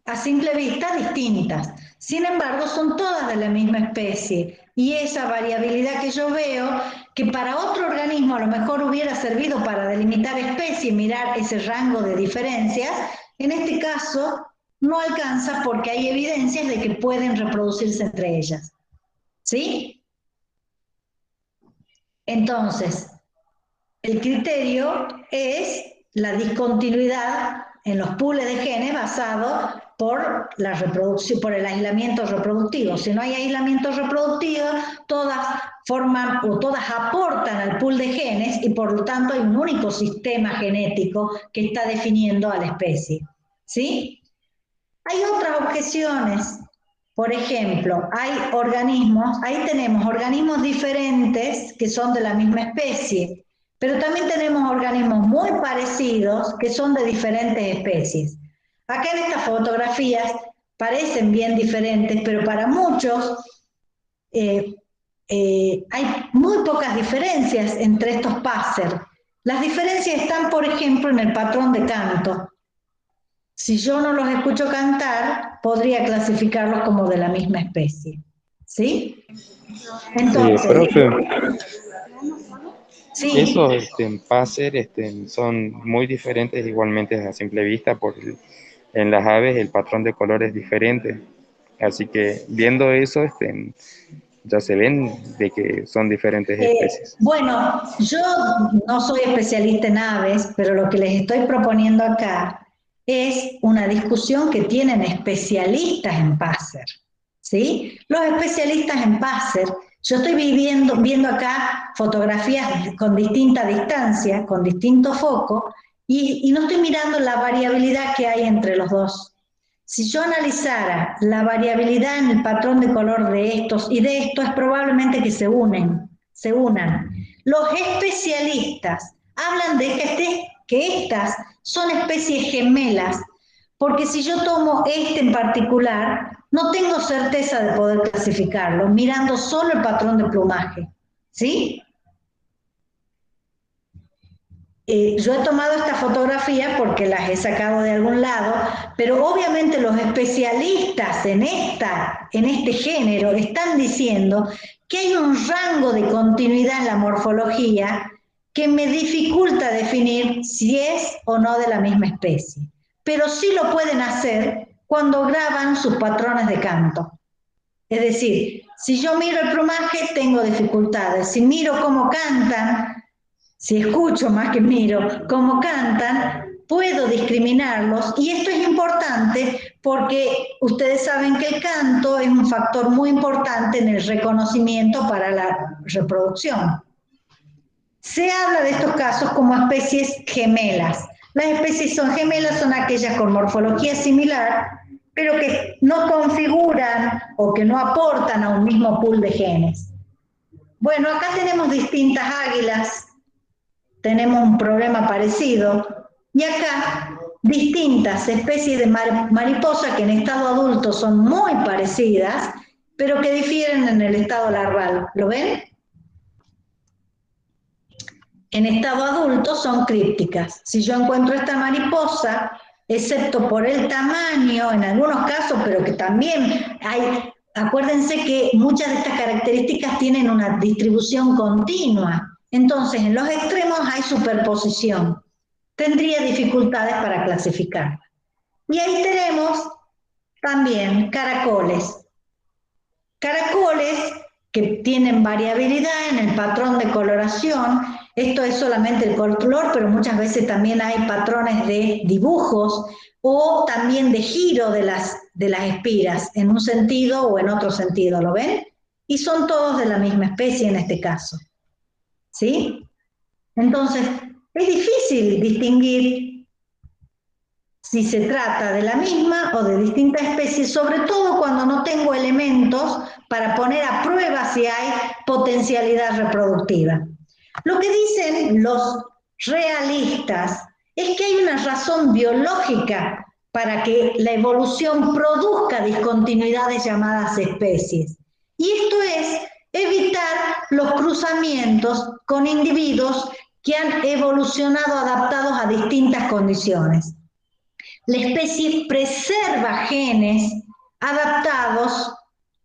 A simple vista distintas. Sin embargo, son todas de la misma especie. Y esa variabilidad que yo veo, que para otro organismo a lo mejor hubiera servido para delimitar especies y mirar ese rango de diferencias, en este caso no alcanza porque hay evidencias de que pueden reproducirse entre ellas. ¿Sí? Entonces, el criterio es la discontinuidad en los pools de genes basado por la reproducción, por el aislamiento reproductivo. Si no hay aislamiento reproductivo, todas forman o todas aportan al pool de genes y por lo tanto hay un único sistema genético que está definiendo a la especie. ¿Sí? Hay otras objeciones. Por ejemplo, hay organismos, ahí tenemos organismos diferentes que son de la misma especie, pero también tenemos organismos muy parecidos que son de diferentes especies. Acá en estas fotografías parecen bien diferentes, pero para muchos hay muy pocas diferencias entre estos pasers. Las diferencias están, por ejemplo, en el patrón de canto. Si yo no los escucho cantar, podría clasificarlos como de la misma especie. ¿Sí? Entonces, profe, sí, esos passer son muy diferentes igualmente a simple vista, porque en las aves el patrón de color es diferente. Así que viendo eso, ya se ven de que son diferentes especies. bueno, yo no soy especialista en aves, pero lo que les estoy proponiendo acá es una discusión que tienen especialistas en passer, ¿sí? Los especialistas en passer, yo estoy viendo acá fotografías con distinta distancia, con distinto foco, y no estoy mirando la variabilidad que hay entre los dos. Si yo analizara la variabilidad en el patrón de color de estos y de estos, es probablemente que se unan. Los especialistas hablan de que estas son especies gemelas, porque si yo tomo este en particular, no tengo certeza de poder clasificarlo, mirando solo el patrón de plumaje, ¿sí? Yo he tomado esta fotografía porque las he sacado de algún lado, pero obviamente los especialistas en este género están diciendo que hay un rango de continuidad en la morfología que me dificulta definir si es o no de la misma especie. Pero sí lo pueden hacer cuando graban sus patrones de canto. Es decir, si yo miro el plumaje, tengo dificultades. Si miro cómo cantan, si escucho más que miro cómo cantan, puedo discriminarlos, y esto es importante porque ustedes saben que el canto es un factor muy importante en el reconocimiento para la reproducción. Se habla de estos casos como especies gemelas. Las especies son gemelas, son aquellas con morfología similar, pero que no configuran o que no aportan a un mismo pool de genes. Bueno, acá tenemos distintas águilas, tenemos un problema parecido, y acá distintas especies de mariposa que en estado adulto son muy parecidas, pero que difieren en el estado larval. ¿Lo ven? En estado adulto son crípticas. Si yo encuentro esta mariposa, excepto por el tamaño, en algunos casos, pero que también hay, acuérdense que muchas de estas características tienen una distribución continua. Entonces, en los extremos hay superposición. Tendría dificultades para clasificar. Y ahí tenemos también caracoles. Caracoles que tienen variabilidad en el patrón de coloración. Esto es solamente el color, pero muchas veces también hay patrones de dibujos o también de giro de las espiras, en un sentido o en otro sentido, ¿lo ven? Y son todos de la misma especie en este caso. ¿Sí? Entonces, es difícil distinguir si se trata de la misma o de distintas especies, sobre todo cuando no tengo elementos para poner a prueba si hay potencialidad reproductiva. Lo que dicen los realistas es que hay una razón biológica para que la evolución produzca discontinuidades llamadas especies. Y esto es evitar los cruzamientos con individuos que han evolucionado adaptados a distintas condiciones. La especie preserva genes adaptados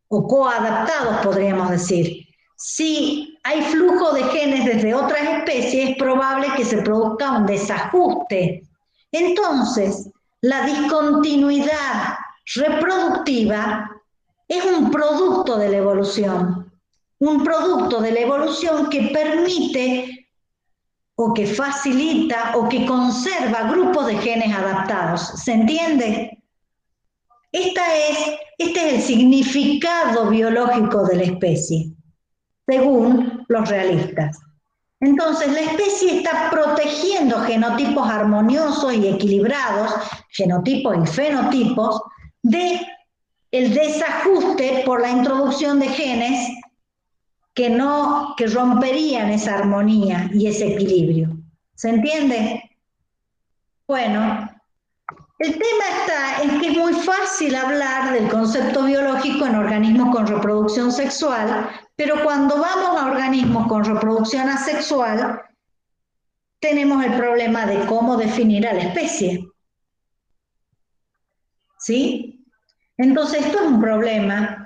o coadaptados, podríamos decir. Si hay flujo de genes desde otras especies, es probable que se produzca un desajuste. Entonces, la discontinuidad reproductiva es un producto de la evolución. un producto de la evolución que permite o que facilita o que conserva grupos de genes adaptados. ¿Se entiende? Este es el significado biológico de la especie, según los realistas. Entonces, la especie está protegiendo genotipos armoniosos y equilibrados, genotipos y fenotipos, de el desajuste por la introducción de genes que romperían esa armonía y ese equilibrio. ¿Se entiende? Bueno, el tema está en que es muy fácil hablar del concepto biológico en organismos con reproducción sexual, pero cuando vamos a organismos con reproducción asexual, tenemos el problema de cómo definir a la especie. ¿Sí? Entonces, esto es un problema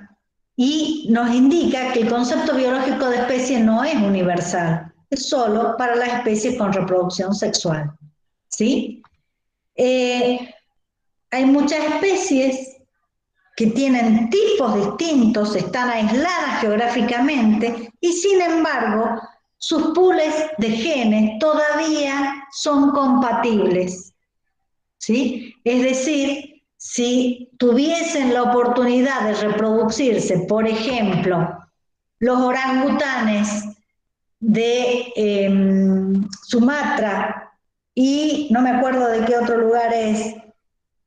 y nos indica que el concepto biológico de especie no es universal, es solo para las especies con reproducción sexual. ¿Sí? Hay muchas especies que tienen tipos distintos, están aisladas geográficamente y sin embargo sus pools de genes todavía son compatibles. ¿Sí? Es decir, si tuviesen la oportunidad de reproducirse, por ejemplo, los orangutanes de Sumatra y no me acuerdo de qué otro lugar es,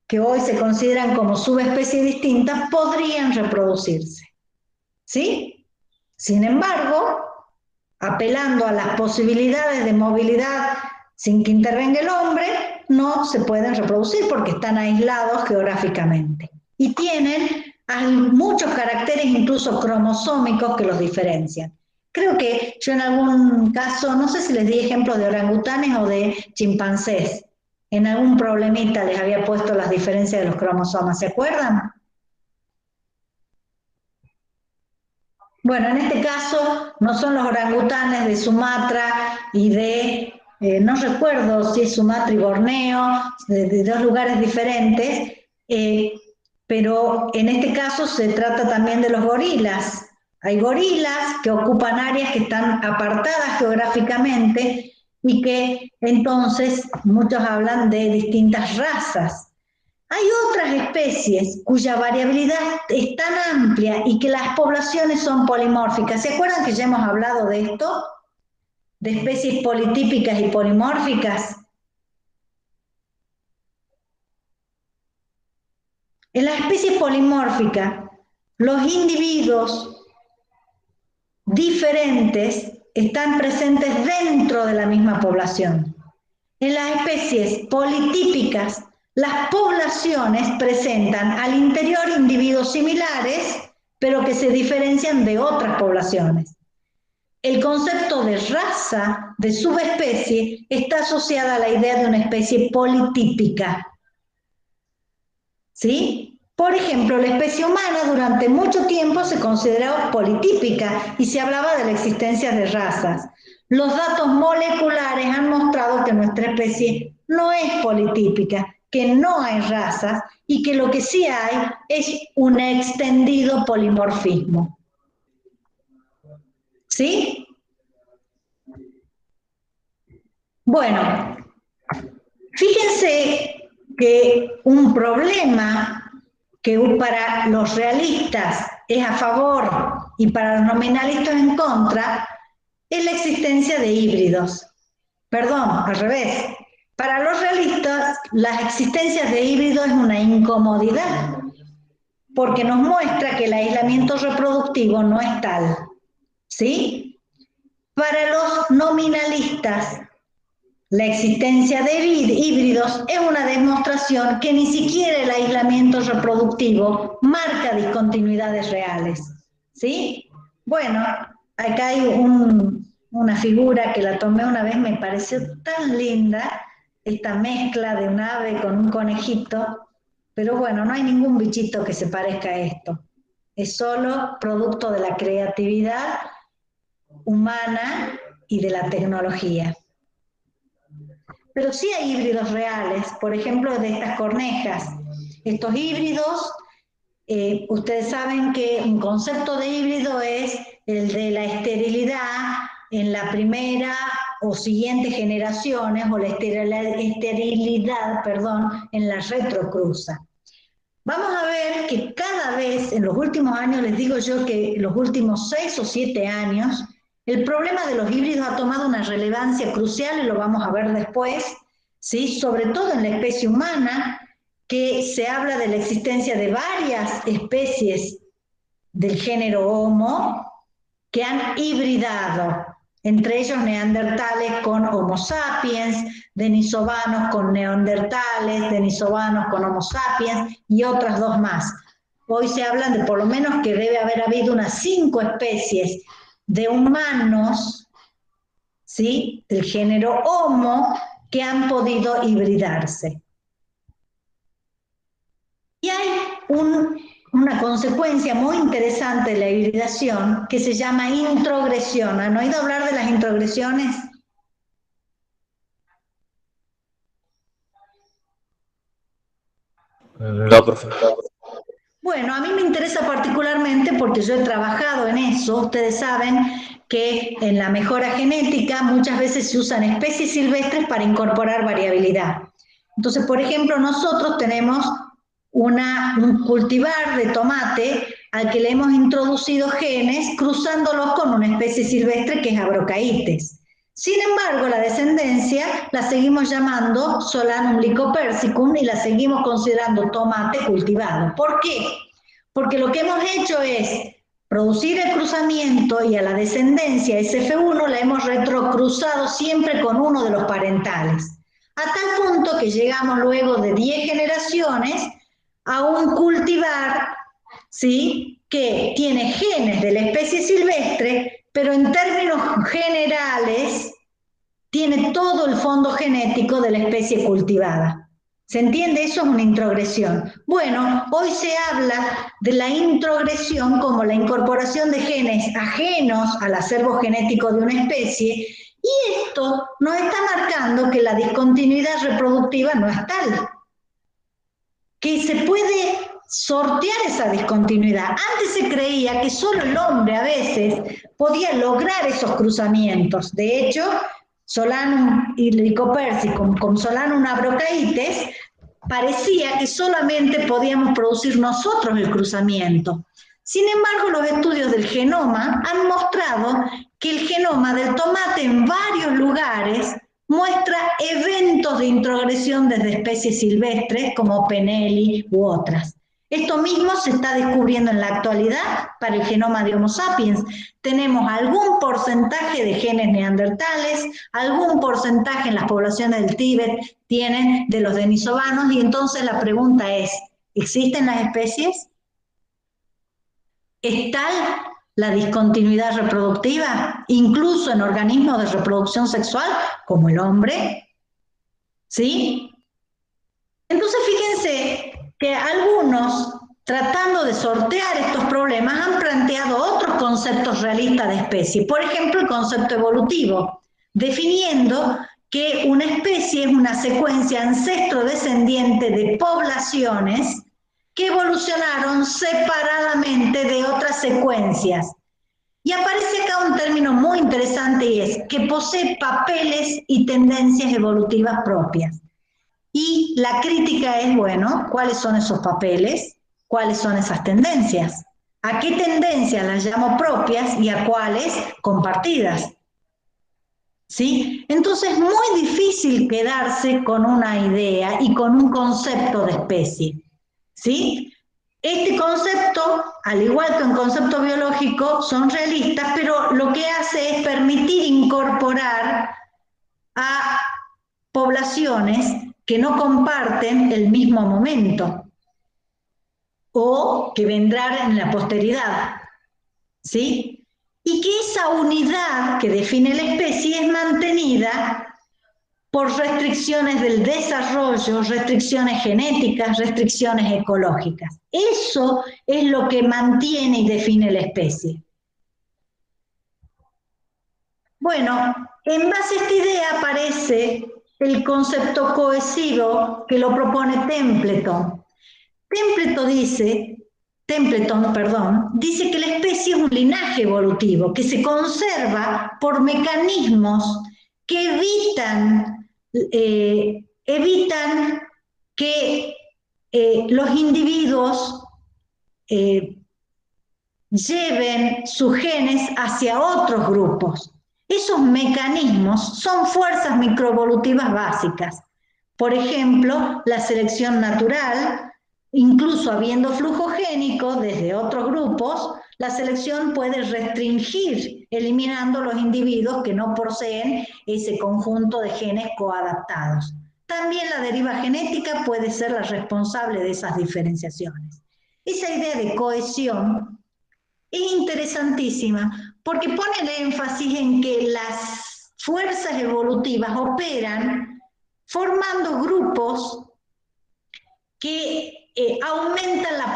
que hoy se consideran como subespecies distintas, podrían reproducirse. ¿Sí? Sin embargo, apelando a las posibilidades de movilidad sin que intervenga el hombre, no se pueden reproducir porque están aislados geográficamente. Y tienen muchos caracteres, incluso cromosómicos, que los diferencian. Creo que yo en algún caso, no sé si les di ejemplos de orangutanes o de chimpancés, en algún problemita les había puesto las diferencias de los cromosomas, ¿se acuerdan? Bueno, en este caso no son los orangutanes de Sumatra y de, no recuerdo si es Sumatra y Borneo, de dos lugares diferentes, pero en este caso se trata también de los gorilas. Hay gorilas que ocupan áreas que están apartadas geográficamente y que entonces muchos hablan de distintas razas. Hay otras especies cuya variabilidad es tan amplia y que las poblaciones son polimórficas. ¿Se acuerdan que ya hemos hablado de esto? De especies politípicas y polimórficas. En las especies polimórficas, los individuos diferentes están presentes dentro de la misma población. En las especies politípicas, las poblaciones presentan al interior individuos similares, pero que se diferencian de otras poblaciones. El concepto de raza, de subespecie, está asociada a la idea de una especie politípica. ¿Sí? Por ejemplo, la especie humana durante mucho tiempo se consideró politípica y se hablaba de la existencia de razas. Los datos moleculares han mostrado que nuestra especie no es politípica, que no hay razas y que lo que sí hay es un extendido polimorfismo. ¿Sí? Bueno, fíjense que un problema que para los realistas es a favor y para los nominalistas en contra es la existencia de híbridos. Perdón, al revés. Para los realistas, la existencia de híbridos es una incomodidad, porque nos muestra que el aislamiento reproductivo no es tal. ¿Sí? Para los nominalistas, la existencia de híbridos es una demostración que ni siquiera el aislamiento reproductivo marca discontinuidades reales. ¿Sí? Bueno, acá hay una figura que la tomé una vez, me pareció tan linda, esta mezcla de un ave con un conejito, pero bueno, no hay ningún bichito que se parezca a esto. Es solo producto de la creatividad humana y de la tecnología. Pero sí hay híbridos reales, por ejemplo, de estas cornejas. Estos híbridos, ustedes saben que un concepto de híbrido es el de la esterilidad en la primera o siguientes generaciones, o la esterilidad, en la retrocruza. Vamos a ver que cada vez, en los últimos años, les digo yo que los últimos 6 o 7 años, el problema de los híbridos ha tomado una relevancia crucial, y lo vamos a ver después, ¿sí? Sobre todo en la especie humana, que se habla de la existencia de varias especies del género Homo que han hibridado, entre ellos neandertales con Homo sapiens, denisovanos con neandertales, denisovanos con Homo sapiens y otras 2 más. Hoy se hablan de por lo menos que debe haber habido unas 5 especies de humanos, ¿sí?, del género Homo que han podido hibridarse. Y hay una consecuencia muy interesante de la hibridación que se llama introgresión. ¿Han oído hablar de las introgresiones? No, profe. Bueno, a mí me interesa particularmente porque yo he trabajado en eso. Ustedes saben que en la mejora genética muchas veces se usan especies silvestres para incorporar variabilidad. Entonces, por ejemplo, nosotros tenemos un cultivar de tomate al que le hemos introducido genes cruzándolos con una especie silvestre que es Abrocaites. Sin embargo, la descendencia la seguimos llamando Solanum lycopersicum y la seguimos considerando tomate cultivado. ¿Por qué? Porque lo que hemos hecho es producir el cruzamiento, y a la descendencia SF1 la hemos retrocruzado siempre con uno de los parentales. A tal punto que llegamos luego de 10 generaciones a un cultivar, ¿sí?, que tiene genes de la especie silvestre, pero en términos generales tiene todo el fondo genético de la especie cultivada. ¿Se entiende? Eso es una introgresión. Bueno, hoy se habla de la introgresión como la incorporación de genes ajenos al acervo genético de una especie, y esto nos está marcando que la discontinuidad reproductiva no es tal, que se puede sortear esa discontinuidad. Antes se creía que solo el hombre a veces podía lograr esos cruzamientos. De hecho, Solanum lycopersicum con Solanum abrocaites parecía que solamente podíamos producir nosotros el cruzamiento. Sin embargo, los estudios del genoma han mostrado que el genoma del tomate en varios lugares muestra eventos de introgresión desde especies silvestres como Penelli u otras. Esto mismo se está descubriendo en la actualidad para el genoma de Homo sapiens. Tenemos algún porcentaje de genes neandertales, algún porcentaje en las poblaciones del Tíbet tienen de los denisovanos, y entonces la pregunta es, ¿existen las especies? ¿Es tal la discontinuidad reproductiva, incluso en organismos de reproducción sexual, como el hombre? ¿Sí? Entonces, fíjense que algunos, tratando de sortear estos problemas, han planteado otros conceptos realistas de especie. Por ejemplo, el concepto evolutivo, definiendo que una especie es una secuencia ancestro-descendiente de poblaciones que evolucionaron separadamente de otras secuencias. Y aparece acá un término muy interesante, y es que posee papeles y tendencias evolutivas propias. Y la crítica es, bueno, ¿cuáles son esos papeles? ¿Cuáles son esas tendencias? ¿A qué tendencias las llamo propias y a cuáles compartidas? ¿Sí? Entonces es muy difícil quedarse con una idea y con un concepto de especie. ¿Sí? Este concepto, al igual que un concepto biológico, son realistas, pero lo que hace es permitir incorporar a poblaciones que no comparten el mismo momento o que vendrán en la posteridad, ¿sí? Y que esa unidad que define la especie es mantenida por restricciones del desarrollo, restricciones genéticas, restricciones ecológicas. Eso es lo que mantiene y define la especie. Bueno, en base a esta idea aparece el concepto cohesivo que lo propone Templeton. Templeton dice Templeton, perdón, dice que la especie es un linaje evolutivo que se conserva por mecanismos que evitan que los individuos lleven sus genes hacia otros grupos. Esos mecanismos son fuerzas microevolutivas básicas. Por ejemplo, la selección natural, incluso habiendo flujo génico desde otros grupos, la selección puede restringir, eliminando los individuos que no poseen ese conjunto de genes coadaptados. También la deriva genética puede ser la responsable de esas diferenciaciones. Esa idea de cohesión es interesantísima porque pone el énfasis en que las fuerzas evolutivas operan formando grupos que aumentan la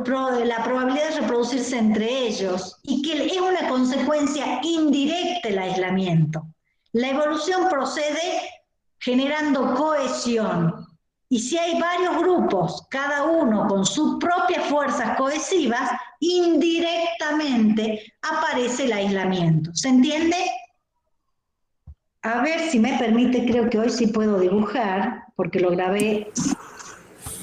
probabilidad de reproducirse entre ellos y que es una consecuencia indirecta del aislamiento. La evolución procede generando cohesión. Y si hay varios grupos, cada uno con sus propias fuerzas cohesivas, indirectamente aparece el aislamiento. ¿Se entiende? A ver si me permite, creo que hoy sí puedo dibujar, porque lo grabé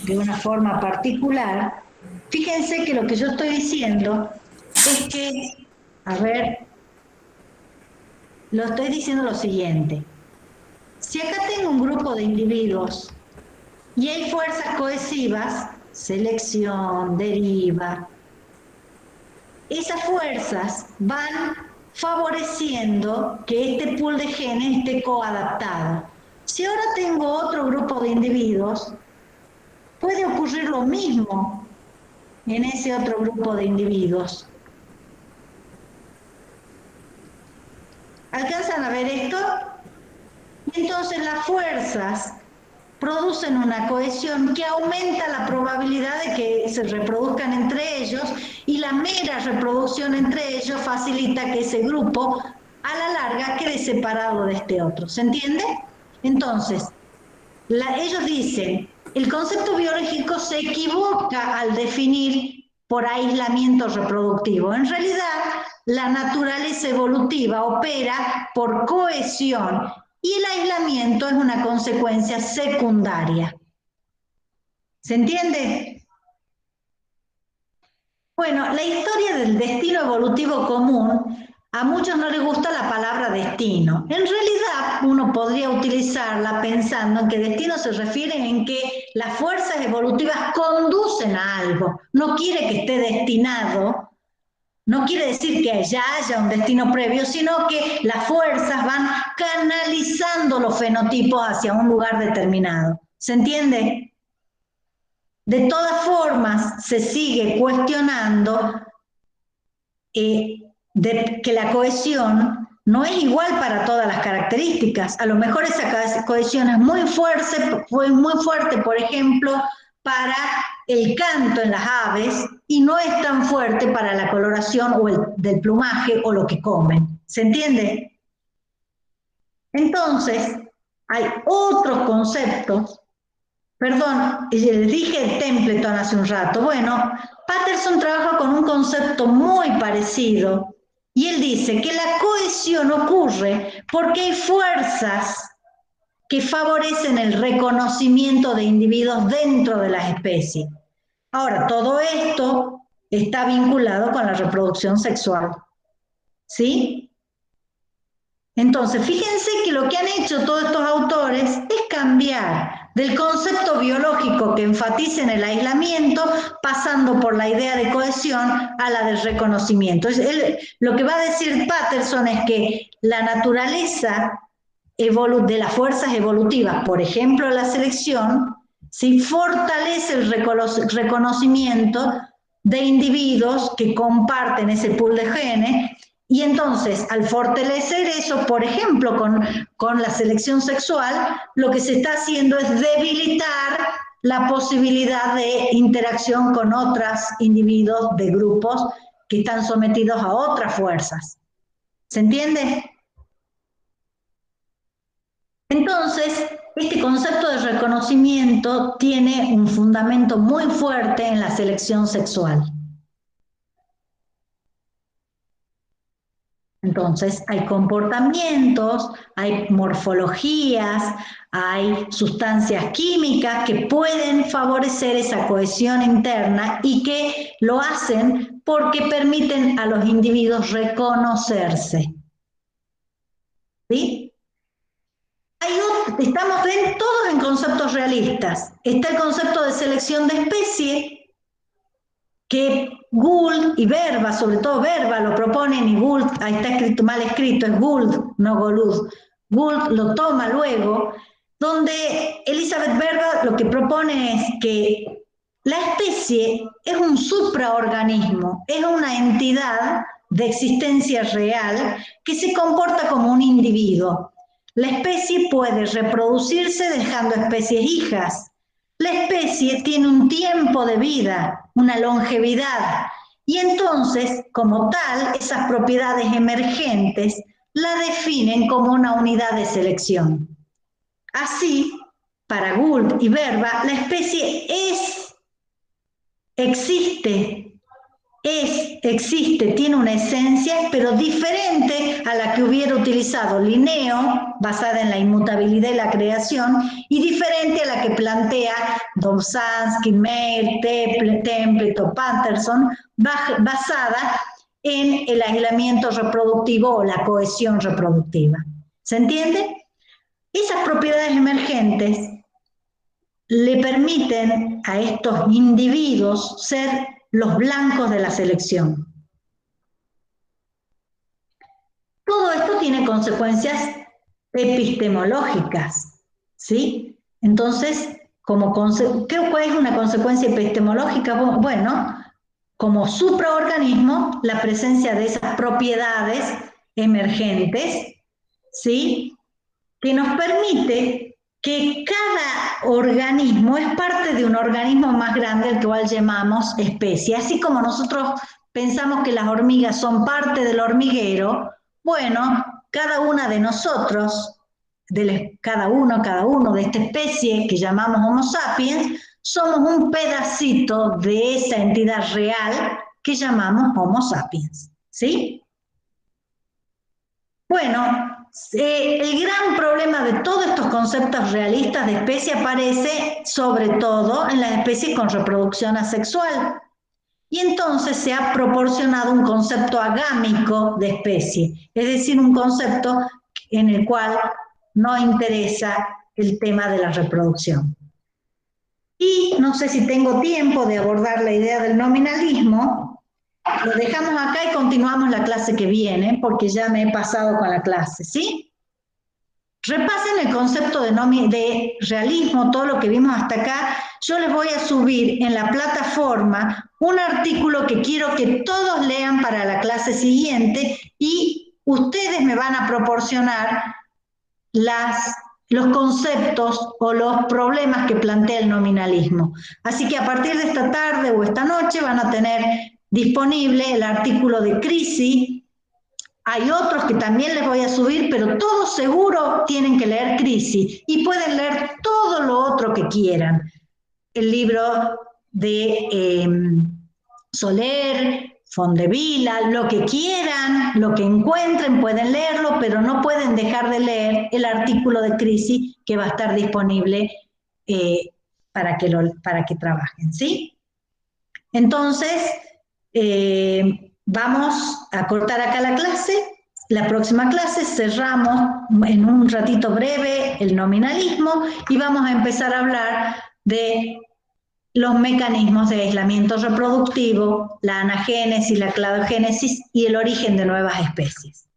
de una forma particular. Fíjense que lo que yo estoy diciendo es que, a ver, lo estoy diciendo lo siguiente. Si acá tengo un grupo de individuos y hay fuerzas cohesivas, selección, deriva, esas fuerzas van favoreciendo que este pool de genes esté coadaptado. Si ahora tengo otro grupo de individuos, puede ocurrir lo mismo en ese otro grupo de individuos. ¿Alcanzan a ver esto? Entonces las fuerzas producen una cohesión que aumenta la probabilidad de que se reproduzcan entre ellos y la mera reproducción entre ellos facilita que ese grupo a la larga quede separado de este otro. ¿Se entiende? Entonces, ellos dicen, el concepto biológico se equivoca al definir por aislamiento reproductivo. En realidad, la naturaleza evolutiva opera por cohesión y el aislamiento es una consecuencia secundaria. ¿Se entiende? Bueno, la historia del destino evolutivo común, a muchos no les gusta la palabra destino. En realidad, uno podría utilizarla pensando en que destino se refiere en que las fuerzas evolutivas conducen a algo. No quiere que esté destinado. No quiere decir que ya haya un destino previo, sino que las fuerzas van canalizando los fenotipos hacia un lugar determinado. ¿Se entiende? De todas formas, se sigue cuestionando que la cohesión no es igual para todas las características. A lo mejor esa cohesión es muy fuerte, por ejemplo, para el canto en las aves y no es tan fuerte para la coloración o del plumaje o lo que comen. ¿Se entiende? Entonces, hay otros conceptos. Perdón, dije Templeton hace un rato. Bueno, Patterson trabaja con un concepto muy parecido y él dice que la cohesión ocurre porque hay fuerzas que favorecen el reconocimiento de individuos dentro de las especies. Ahora, todo esto está vinculado con la reproducción sexual. ¿Sí? Entonces, fíjense que lo que han hecho todos estos autores es cambiar del concepto biológico que enfatiza en el aislamiento, pasando por la idea de cohesión a la del reconocimiento. Lo que va a decir Patterson es que la naturaleza de las fuerzas evolutivas, por ejemplo la selección, ¿sí?, fortalece el reconocimiento de individuos que comparten ese pool de genes. Y entonces, al fortalecer eso, por ejemplo, con la selección sexual, lo que se está haciendo es debilitar la posibilidad de interacción con otros individuos de grupos que están sometidos a otras fuerzas. ¿Se entiende? Entonces, este concepto de reconocimiento tiene un fundamento muy fuerte en la selección sexual. Entonces, hay comportamientos, hay morfologías, hay sustancias químicas que pueden favorecer esa cohesión interna y que lo hacen porque permiten a los individuos reconocerse. ¿Sí? Estamos todos en conceptos realistas. Está el concepto de selección de especie, que Gould y Verba, sobre todo Verba, lo proponen, y Gould, ahí está escrito, mal escrito, es Gould, no Gould. Gould lo toma luego, donde Elizabeth Verba lo que propone es que la especie es un supraorganismo, es una entidad de existencia real que se comporta como un individuo. La especie puede reproducirse dejando especies hijas. La especie tiene un tiempo de vida, una longevidad, y entonces, como tal, esas propiedades emergentes la definen como una unidad de selección. Así, para Gould y Verba, la especie existe, tiene una esencia, pero diferente a la que hubiera utilizado Linneo, basada en la inmutabilidad y la creación, y diferente a la que plantea Dobzhansky, Meyer, Templeton, Patterson, basada en el aislamiento reproductivo o la cohesión reproductiva. ¿Se entiende? Esas propiedades emergentes le permiten a estos individuos ser los blancos de la selección. Todo esto tiene consecuencias epistemológicas, ¿sí? Entonces, ¿cuál es una consecuencia epistemológica? Bueno, como supraorganismo, la presencia de esas propiedades emergentes, ¿sí? Que nos permite que cada organismo es parte de un organismo más grande, el cual llamamos especie. Así como nosotros pensamos que las hormigas son parte del hormiguero, bueno, cada una de nosotros, cada uno de esta especie que llamamos Homo sapiens, somos un pedacito de esa entidad real que llamamos Homo sapiens, ¿sí? Bueno, el gran problema de todos estos conceptos realistas de especie aparece sobre todo en las especies con reproducción asexual. Y entonces se ha proporcionado un concepto agámico de especie, es decir, un concepto en el cual no interesa el tema de la reproducción. Y no sé si tengo tiempo de abordar la idea del nominalismo. Lo dejamos acá y continuamos la clase que viene, porque ya me he pasado con la clase, ¿sí? Repasen el concepto de realismo, todo lo que vimos hasta acá. Yo les voy a subir en la plataforma un artículo que quiero que todos lean para la clase siguiente y ustedes me van a proporcionar los conceptos o los problemas que plantea el nominalismo. Así que a partir de esta tarde o esta noche van a tener disponible el artículo de Crisi. Hay otros que también les voy a subir, pero todos seguro tienen que leer Crisi y pueden leer todo lo otro que quieran. El libro de Soler, Fondevila, lo que quieran, lo que encuentren pueden leerlo, pero no pueden dejar de leer el artículo de Crisi que va a estar disponible para que trabajen, ¿sí? Entonces, vamos a cortar acá la clase. La próxima clase cerramos en un ratito breve el nominalismo y vamos a empezar a hablar de los mecanismos de aislamiento reproductivo, la anagénesis, la cladogénesis y el origen de nuevas especies.